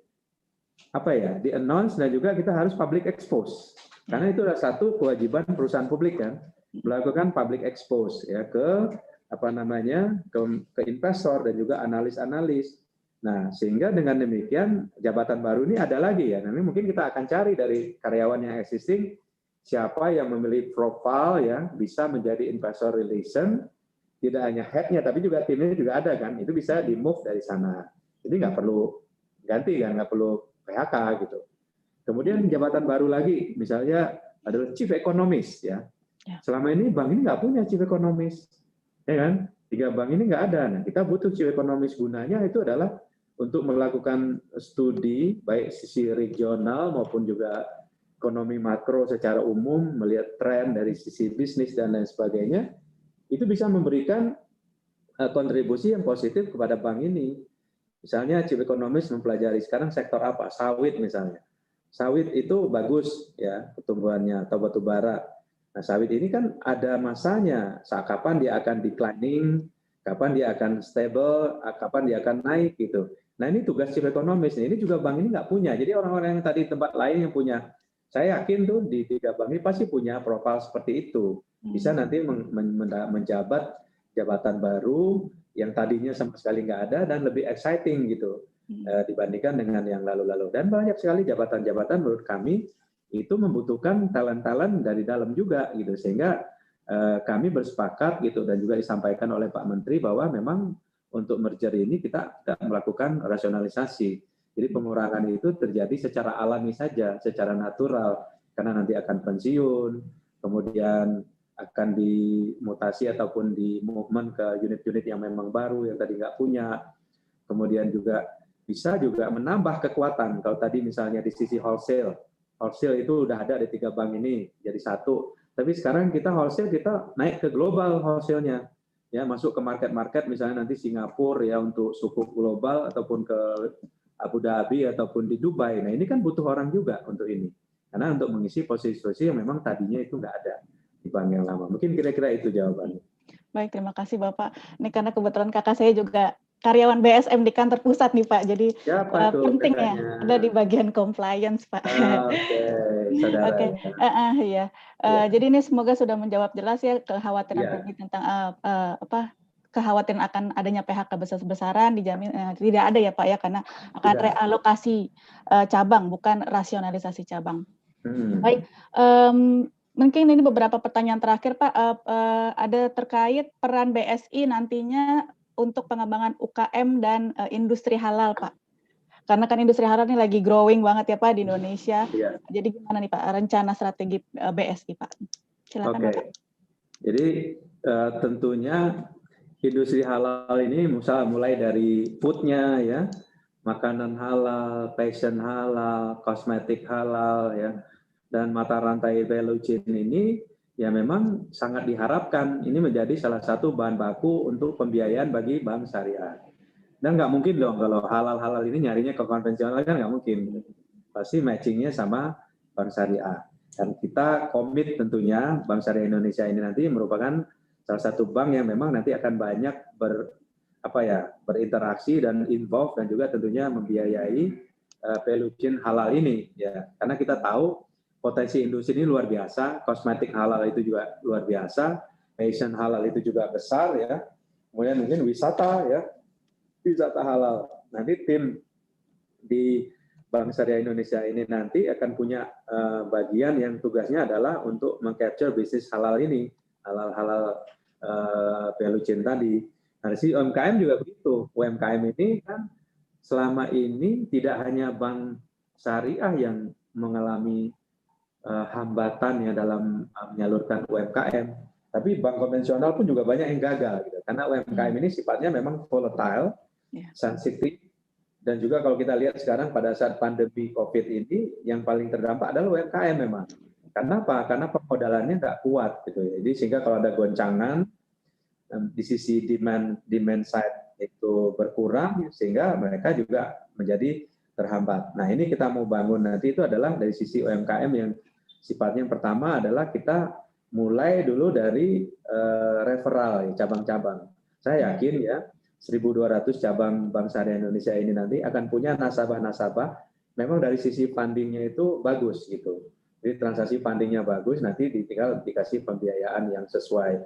announce dan juga kita harus public expose. Karena itu adalah satu kewajiban perusahaan publik kan, melakukan public expose ya ke ke investor dan juga analis-analis. Nah, sehingga dengan demikian jabatan baru ini ada lagi ya. Nanti mungkin kita akan cari dari karyawan yang existing siapa yang memiliki profil ya bisa menjadi investor relation, tidak hanya head-nya tapi juga timnya juga ada kan, itu bisa di move dari sana, jadi nggak perlu ganti kan, nggak perlu PHK gitu. Kemudian jabatan baru lagi misalnya adalah chief economist ya, selama ini bank ini nggak punya chief economist ya kan, 3 bank ini nggak ada. Nah kita butuh chief economist, gunanya itu adalah untuk melakukan studi baik sisi regional maupun juga ekonomi makro secara umum, melihat tren dari sisi bisnis dan lain sebagainya, itu bisa memberikan kontribusi yang positif kepada bank ini. Misalnya chief economist mempelajari sekarang sektor apa, sawit misalnya. Sawit itu bagus ya pertumbuhannya, atau batu bara. Nah sawit ini kan ada masanya, kapan dia akan declining, kapan dia akan stable, kapan dia akan naik gitu. Nah ini tugas chief economist. Ini juga bank ini nggak punya. Jadi orang-orang yang tadi tempat lain yang punya, saya yakin tuh di 3 bank ini pasti punya profil seperti itu. Bisa nanti menjabat jabatan baru yang tadinya sama sekali nggak ada dan lebih exciting gitu dibandingkan dengan yang lalu-lalu. Dan banyak sekali jabatan-jabatan menurut kami itu membutuhkan talent-talent dari dalam juga gitu. Sehingga kami bersepakat gitu dan juga disampaikan oleh Pak Menteri bahwa memang untuk merger ini kita melakukan rasionalisasi. Jadi pengurangan itu terjadi secara alami saja, secara natural, karena nanti akan pensiun, kemudian akan dimutasi ataupun di movement ke unit-unit yang memang baru yang tadi nggak punya. Kemudian juga bisa juga menambah kekuatan. Kalau tadi misalnya di sisi wholesale itu udah ada di 3 bank ini jadi satu. Tapi sekarang kita wholesale kita naik ke global wholesale-nya. Ya, masuk ke market-market misalnya nanti Singapura ya untuk sukuk global ataupun ke Abu Dhabi ataupun di Dubai. Nah, ini kan butuh orang juga untuk ini. Karena untuk mengisi posisi-posisi yang memang tadinya itu nggak ada di bank yang lama. Mungkin kira-kira itu jawabannya. Baik, terima kasih Bapak. Ini karena kebetulan kakak saya juga karyawan BSM di kantor pusat nih Pak, jadi penting ya ada di bagian compliance Pak. Oke, saudara. Oke, ya. Jadi ini semoga sudah menjawab jelas ya kekhawatiran publik tentang kekhawatiran akan adanya PHK besar-besaran, dijamin tidak ada ya Pak ya, karena akan realokasi cabang bukan rasionalisasi cabang. Baik. Mungkin ini beberapa pertanyaan terakhir Pak, ada terkait peran BSI nantinya untuk pengembangan UKM dan industri halal Pak. Karena kan industri halal ini lagi growing banget ya Pak di Indonesia. Iya. Jadi gimana nih Pak rencana strategi BSI Pak? Silakan Bapak. Jadi tentunya industri halal ini mulai dari foodnya ya, makanan halal, fashion halal, kosmetik halal ya. Dan mata rantai value chain ini ya memang sangat diharapkan ini menjadi salah satu bahan baku untuk pembiayaan bagi bank syariah. Dan nggak mungkin dong kalau halal-halal ini nyarinya ke konvensional kan nggak mungkin. Pasti matchingnya sama bank syariah. Dan kita komit tentunya Bank Syariah Indonesia ini nanti merupakan salah satu bank yang memang nanti akan banyak berinteraksi dan involve dan juga tentunya membiayai value chain halal ini ya. Karena kita tahu potensi industri ini luar biasa, kosmetik halal itu juga luar biasa, fashion halal itu juga besar ya. Kemudian mungkin wisata ya, wisata halal. Nanti tim di Bank Syariah Indonesia ini nanti akan punya bagian yang tugasnya adalah untuk meng-capture bisnis halal ini, halal value chain tadi. Nah, si UMKM juga begitu. UMKM ini kan selama ini tidak hanya Bank Syariah yang mengalami hambatan ya dalam menyalurkan UMKM, tapi bank konvensional pun juga banyak yang gagal gitu. Karena UMKM ini sifatnya memang volatile, sensitif, dan juga kalau kita lihat sekarang pada saat pandemi COVID ini yang paling terdampak adalah UMKM memang. Karena apa? Karena permodalannya nggak kuat gitu ya. Jadi sehingga kalau ada goncangan di sisi demand side itu berkurang sehingga mereka juga menjadi terhambat. Nah, ini kita mau bangun nanti itu adalah dari sisi UMKM yang sifatnya yang pertama adalah kita mulai dulu dari referral cabang-cabang. Saya yakin ya 1.200 cabang Bank Syariah Indonesia ini nanti akan punya nasabah-nasabah memang dari sisi fundingnya itu bagus gitu. Jadi transaksi fundingnya bagus, nanti tinggal dikasih pembiayaan yang sesuai.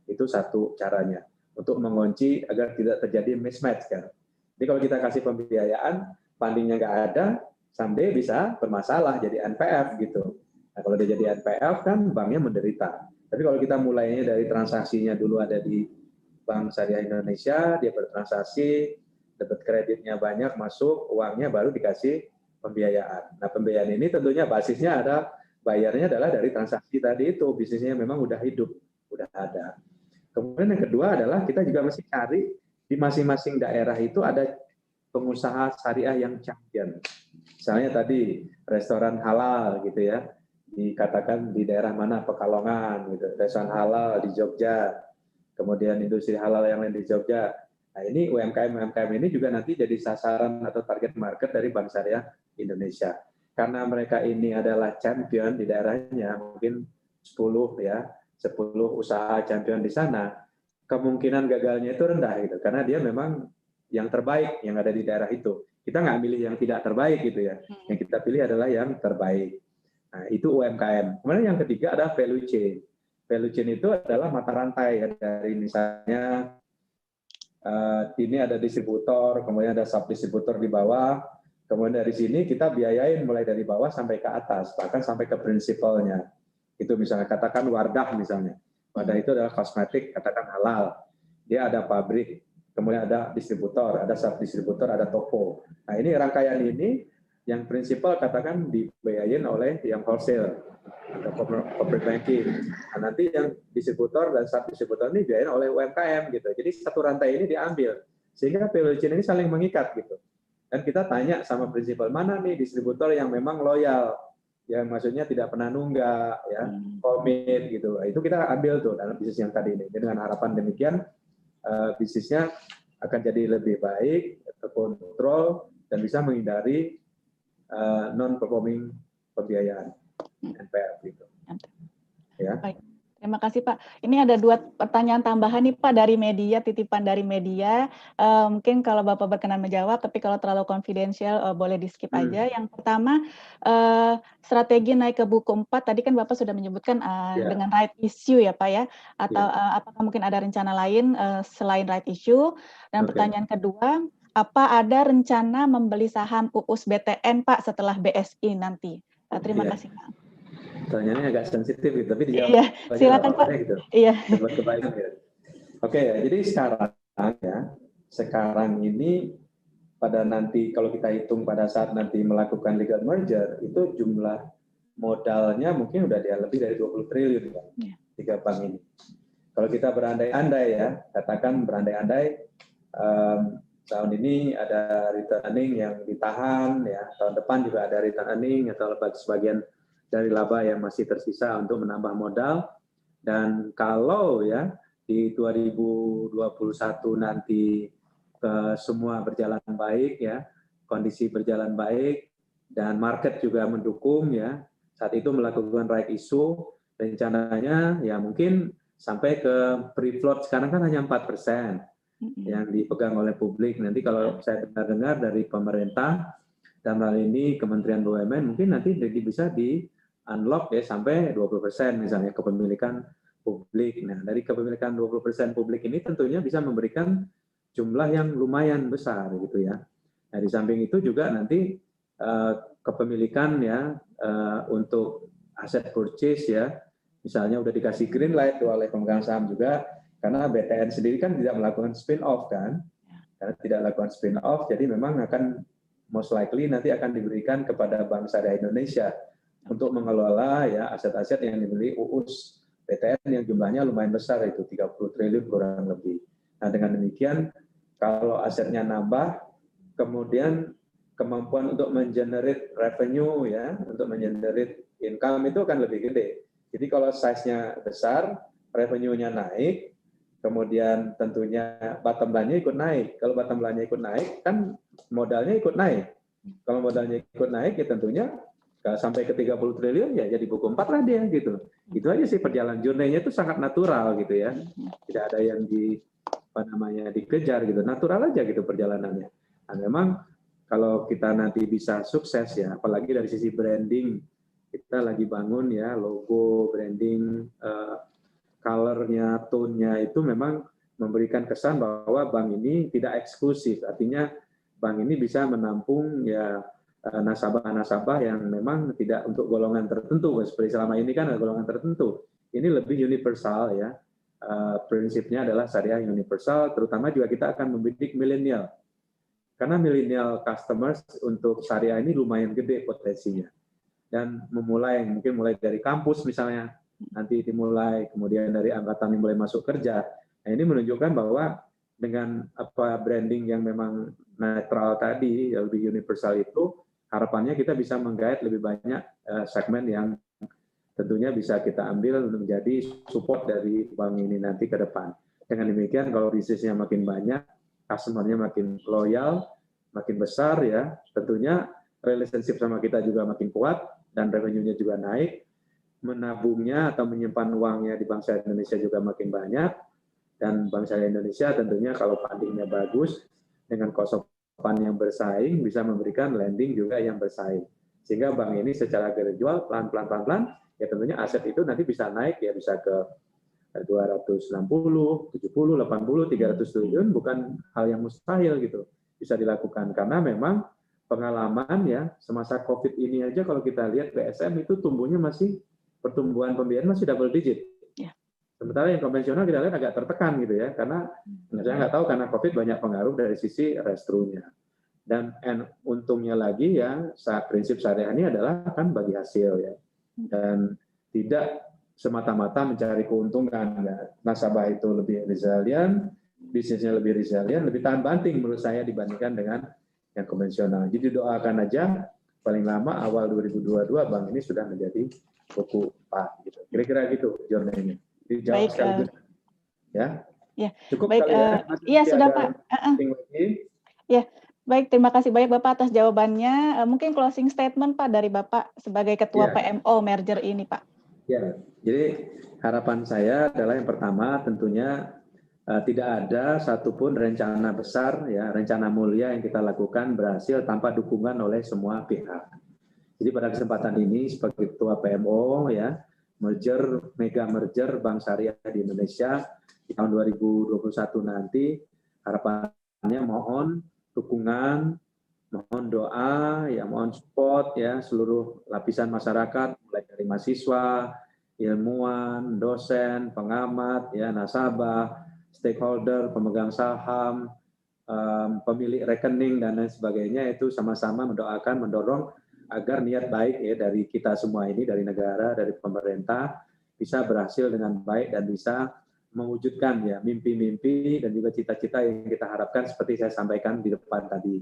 Itu satu caranya untuk mengunci agar tidak terjadi mismatch kan. Jadi kalau kita kasih pembiayaan, fundingnya nggak ada, someday bisa bermasalah jadi NPF gitu. Nah, kalau dia jadi NPF kan banknya menderita. Tapi kalau kita mulainya dari transaksinya dulu ada di Bank Syariah Indonesia, dia bertransaksi, dapat kreditnya banyak, masuk, uangnya baru dikasih pembiayaan. Nah, pembiayaan ini tentunya basisnya ada, bayarnya adalah dari transaksi tadi itu, bisnisnya memang udah hidup, udah ada. Kemudian yang kedua adalah kita juga mesti cari di masing-masing daerah itu ada pengusaha syariah yang champion. Misalnya tadi restoran halal gitu ya, dikatakan di daerah mana Pekalongan gitu, restoran halal di Jogja, kemudian industri halal yang lain di Jogja. Nah, ini UMKM ini juga nanti jadi sasaran atau target market dari Bank Syariah Indonesia. Karena mereka ini adalah champion di daerahnya, mungkin 10 usaha champion di sana, kemungkinan gagalnya itu rendah gitu, karena dia memang yang terbaik yang ada di daerah itu. Kita nggak milih yang tidak terbaik gitu ya, yang kita pilih adalah yang terbaik. Nah, itu UMKM. Kemudian yang ketiga adalah value chain. Value chain itu adalah mata rantai ya, dari misalnya ini ada distributor, kemudian ada sub-distributor di bawah, kemudian dari sini kita biayain mulai dari bawah sampai ke atas, bahkan sampai ke prinsipalnya. Itu misalnya katakan Wardah misalnya. Wadah itu adalah kosmetik, katakan halal. Dia ada pabrik, kemudian ada distributor, ada sub-distributor, ada toko. Nah, ini rangkaian ini yang prinsipal katakan dibiayain oleh yang wholesale atau corporate banking. Nah, nanti yang distributor dan sub-distributor ini dibiayain oleh UMKM gitu. Jadi satu rantai ini diambil sehingga value chain ini saling mengikat gitu. Dan kita tanya sama prinsipal, mana nih distributor yang memang loyal, yang maksudnya tidak pernah nunggak, ya, komit gitu. Itu kita ambil tuh dalam bisnis yang tadi ini. Dengan harapan demikian bisnisnya akan jadi lebih baik, terkontrol, dan bisa menghindari non-performing pembiayaan NPL gitu. Ya. Baik. Terima kasih Pak. Ini ada 2 pertanyaan tambahan nih Pak dari media, titipan dari media. Mungkin kalau Bapak berkenan menjawab, tapi kalau terlalu konfidensial boleh di-skip aja. Yang pertama, strategi naik ke buku 4, tadi kan Bapak sudah menyebutkan dengan right issue ya Pak ya, atau apakah mungkin ada rencana lain selain right issue? Dan pertanyaan kedua, apa ada rencana membeli saham UUS BTN Pak setelah BSI nanti? Terima kasih Pak. Pertanyaannya agak sensitif gitu, tapi dijawab. Iya, silakan Pak. Gitu. Iya. Oke, jadi sekarang ini pada nanti kalau kita hitung pada saat nanti melakukan legal merger itu jumlah modalnya mungkin udah lebih dari 20 triliun ya, 3 bank ini. Kalau kita berandai-andai ya, katakan berandai-andai tahun ini ada return earning yang ditahan ya, tahun depan juga ada return earning atau sebagian dari laba yang masih tersisa untuk menambah modal. Dan kalau ya di 2021 nanti semua berjalan baik ya, kondisi berjalan baik dan market juga mendukung ya, saat itu melakukan right issue, rencananya ya mungkin sampai ke free float sekarang kan hanya 4% yang dipegang oleh publik. Nanti kalau saya dengar dari pemerintah dan hal ini Kementerian BUMN mungkin nanti bisa di unlock ya sampai 20% misalnya kepemilikan publik. Nah, dari kepemilikan 20% publik ini tentunya bisa memberikan jumlah yang lumayan besar gitu ya. Nah, di samping itu juga nanti kepemilikan ya untuk aset purchase ya, misalnya udah dikasih green light oleh pemegang saham juga, karena BTN sendiri kan tidak melakukan spin off kan, karena tidak melakukan spin off, jadi memang akan most likely nanti akan diberikan kepada Bank Syariah Indonesia untuk mengelola ya aset-aset yang dimiliki UUS BTN yang jumlahnya lumayan besar, itu 30 triliun kurang lebih. Nah, dengan demikian kalau asetnya nambah, kemudian kemampuan untuk mengenerate revenue ya, untuk mengenerate income itu akan lebih gede. Jadi kalau size-nya besar, revenue-nya naik, kemudian tentunya bottom line-nya ikut naik. Kalau bottom line-nya ikut naik, kan modalnya ikut naik. Kalau modalnya ikut naik, ya tentunya sampai ke 30 triliun ya jadi buku 4 lah dia gitu. Itu aja sih perjalanan journey-nya itu sangat natural gitu ya. Tidak ada yang dikejar gitu. Natural aja gitu perjalanannya. Nah, memang kalau kita nanti bisa sukses ya, apalagi dari sisi branding, kita lagi bangun ya logo, branding, color-nya, tone-nya itu memang memberikan kesan bahwa bank ini tidak eksklusif. Artinya bank ini bisa menampung ya nasabah-nasabah yang memang tidak untuk golongan tertentu, seperti selama ini kan ada golongan tertentu. Ini lebih universal ya. Prinsipnya adalah syariah universal, terutama juga kita akan membidik milenial. Karena milenial customers untuk syariah ini lumayan gede potensinya. Dan mungkin mulai dari kampus misalnya, nanti dimulai, kemudian dari angkatan yang mulai masuk kerja. Nah, ini menunjukkan bahwa dengan branding yang memang netral tadi, yang lebih universal itu, harapannya kita bisa menggait lebih banyak segmen yang tentunya bisa kita ambil untuk menjadi support dari bank ini nanti ke depan. Dengan demikian, kalau bisnisnya makin banyak, customer-nya makin loyal, makin besar ya, tentunya relationship sama kita juga makin kuat dan revenue-nya juga naik, menabungnya atau menyimpan uangnya di Bank Syariah Indonesia juga makin banyak, dan Bank Syariah Indonesia tentunya kalau funding-nya bagus, dengan cost of fund yang bersaing, bisa memberikan lending juga yang bersaing. Sehingga bank ini secara gradual, pelan-pelan, ya tentunya aset itu nanti bisa naik, ya bisa ke 260, 70, 80, 300 triliun, bukan hal yang mustahil gitu. Bisa dilakukan, karena memang pengalaman ya, semasa COVID ini aja kalau kita lihat BSM itu tumbuhnya pertumbuhan pembiayaan masih double digit. Sementara yang konvensional kita lihat agak tertekan gitu ya, karena saya nggak tahu karena COVID banyak pengaruh dari sisi restrunya. Dan untungnya lagi ya, prinsip syariah ini adalah kan bagi hasil ya, dan tidak semata-mata mencari keuntungan. Nasabah itu lebih resilient, bisnisnya lebih resilient, lebih tahan banting menurut saya dibandingkan dengan yang konvensional. Jadi doakan aja paling lama awal 2022 bank ini sudah menjadi buku 4 gitu. Kira-kira gitu jurnalnya. Dijawab Baik, sekaligus. Ya. Ya. Cukup baik, kali ya. Iya sudah Pak. Ya, baik, terima kasih banyak Bapak atas jawabannya. Mungkin closing statement Pak dari Bapak sebagai Ketua PMO merger ini Pak. Ya, jadi harapan saya adalah yang pertama tentunya tidak ada satupun rencana besar, ya rencana mulia yang kita lakukan berhasil tanpa dukungan oleh semua pihak. Jadi pada kesempatan ini sebagai Ketua PMO, ya mega merger Bank Syariah di Indonesia di tahun 2021 nanti, harapannya mohon dukungan, mohon doa, ya mohon support ya seluruh lapisan masyarakat, mulai dari mahasiswa, ilmuwan, dosen, pengamat, ya nasabah, stakeholder, pemegang saham, pemilik rekening dan lain sebagainya, itu sama-sama mendoakan, mendorong agar niat baik ya dari kita semua ini, dari negara, dari pemerintah, bisa berhasil dengan baik dan bisa mewujudkan ya mimpi-mimpi dan juga cita-cita yang kita harapkan seperti saya sampaikan di depan tadi.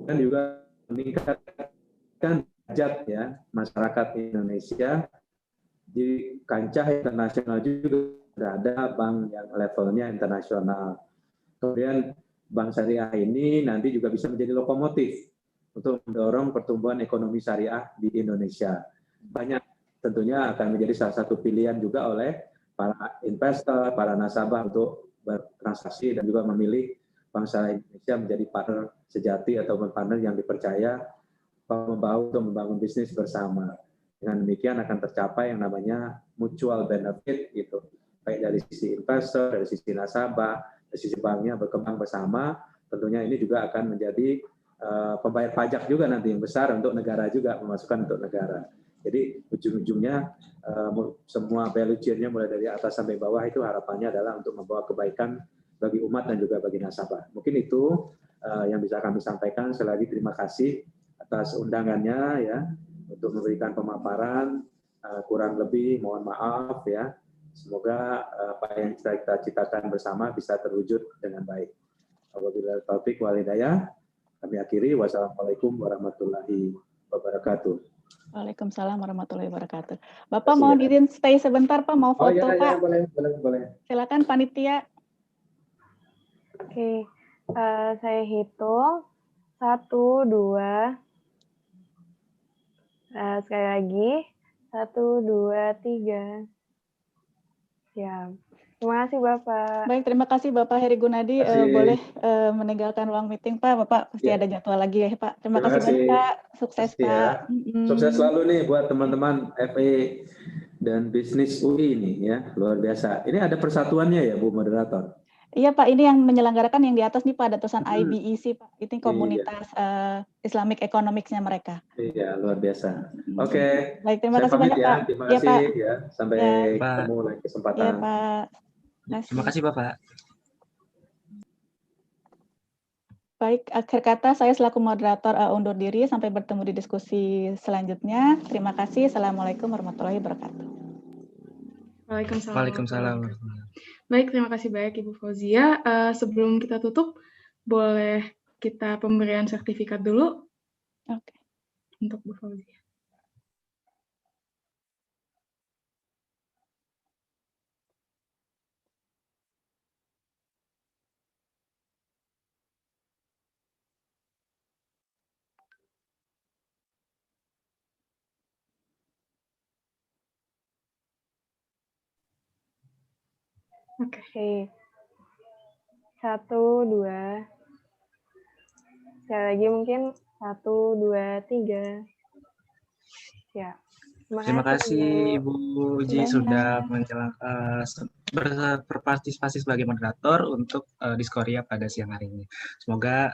Dan juga meningkatkan derajat ya masyarakat Indonesia di kancah internasional juga ada bank yang levelnya internasional. Kemudian Bank Syariah ini nanti juga bisa menjadi lokomotif untuk mendorong pertumbuhan ekonomi syariah di Indonesia. Banyak tentunya akan menjadi salah satu pilihan juga oleh para investor, para nasabah untuk bertransaksi dan juga memilih Bank Syariah Indonesia menjadi partner sejati atau partner yang dipercaya untuk membangun bisnis bersama. Dengan demikian akan tercapai yang namanya mutual benefit gitu, baik dari sisi investor, dari sisi nasabah, dari sisi banknya berkembang bersama. Tentunya ini juga akan menjadi pembayar pajak juga nanti yang besar untuk negara juga, memasukkan untuk negara. Jadi ujung-ujungnya semua value chain-nya mulai dari atas sampai bawah itu harapannya adalah untuk membawa kebaikan bagi umat dan juga bagi nasabah. Mungkin itu yang bisa kami sampaikan. Sekali lagi terima kasih atas undangannya ya untuk memberikan pemaparan. Kurang lebih mohon maaf ya. Semoga apa yang kita citakan bersama bisa terwujud dengan baik. Wabillahi taufiq wal hidayah. Kami akhiri. Wassalamualaikum warahmatullahi wabarakatuh. Waalaikumsalam warahmatullahi wabarakatuh. Bapak mau izin stay sebentar Pak, mau foto ya, Pak? Ya, boleh. Silakan panitia. Oke, saya hitung 1, 2. Sekali lagi 1, 2, 3. Siap. Terima kasih Bapak. Baik, terima kasih Bapak Heri Gunadi. Boleh meninggalkan ruang meeting Pak. Bapak pasti ada jadwal lagi ya Pak. Terima kasih banyak Pak. Sukses Pak. Sukses selalu nih buat teman-teman FE dan bisnis UI ini ya, luar biasa. Ini ada persatuannya ya Bu Moderator? Iya Pak, ini yang menyelenggarakan yang di atas nih Pak, ada tulisan IBEC Pak. Itu komunitas Islamic Economics-nya mereka. Iya, luar biasa. Oke. Baik, terima kasih banyak Pak. Terima kasih ya. Sampai ketemu lagi kesempatan. Iya Pak. Terima kasih Bapak. Baik, akhir kata saya selaku moderator undur diri, sampai bertemu di diskusi selanjutnya. Terima kasih. Assalamualaikum warahmatullahi wabarakatuh. Waalaikumsalam. Waalaikumsalam. Baik, terima kasih banyak Ibu Fauzia. Sebelum kita tutup, boleh kita pemberian sertifikat dulu. Oke. Untuk Bu Fauzia. Oke. 1, 2. Sekali lagi mungkin 1, 2, 3. Ya. Terima kasih Ibu Uji sudah berpartisipasi sebagai moderator untuk Diskoria pada siang hari ini. Semoga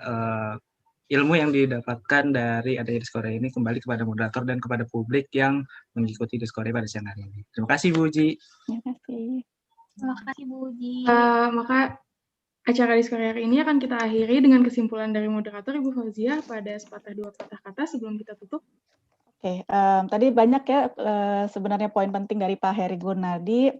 ilmu yang didapatkan dari adanya Diskoria ini kembali kepada moderator dan kepada publik yang mengikuti Diskoria pada siang hari ini. Terima kasih Bu Uji. Terima kasih. Terima kasih Bu Uji. Maka acara Diskoria hari ini akan kita akhiri dengan kesimpulan dari moderator Ibu Fauziah pada sepatah dua patah kata sebelum kita tutup. Oke, tadi banyak ya sebenarnya poin penting dari Pak Heri Gunardi,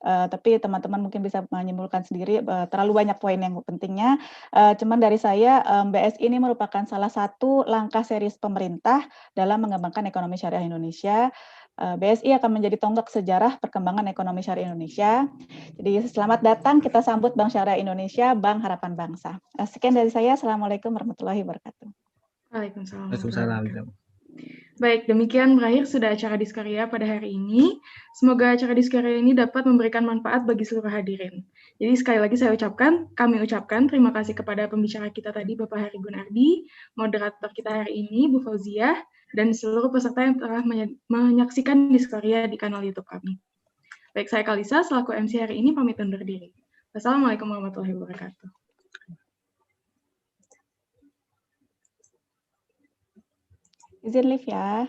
tapi teman-teman mungkin bisa menyimpulkan sendiri, terlalu banyak poin yang pentingnya. Cuman dari saya, BSI ini merupakan salah satu langkah serius pemerintah dalam mengembangkan ekonomi syariah Indonesia. BSI akan menjadi tonggak sejarah perkembangan ekonomi syariah Indonesia. Jadi selamat datang, kita sambut Bank Syariah Indonesia, Bank Harapan Bangsa. Sekian dari saya, Assalamualaikum warahmatullahi wabarakatuh. Waalaikumsalam. Waalaikumsalam. Baik, demikian berakhir sudah acara Diskoria pada hari ini. Semoga acara Diskoria ini dapat memberikan manfaat bagi seluruh hadirin. Jadi sekali lagi kami ucapkan terima kasih kepada pembicara kita tadi, Bapak Heri Gunardi, moderator kita hari ini, Bu Fauziah, dan seluruh peserta yang telah menyaksikan Diskoria di kanal YouTube kami. Baik, saya Kalisa, selaku MC hari ini pamit undur diri. Wassalamualaikum warahmatullahi wabarakatuh. Izin live ya.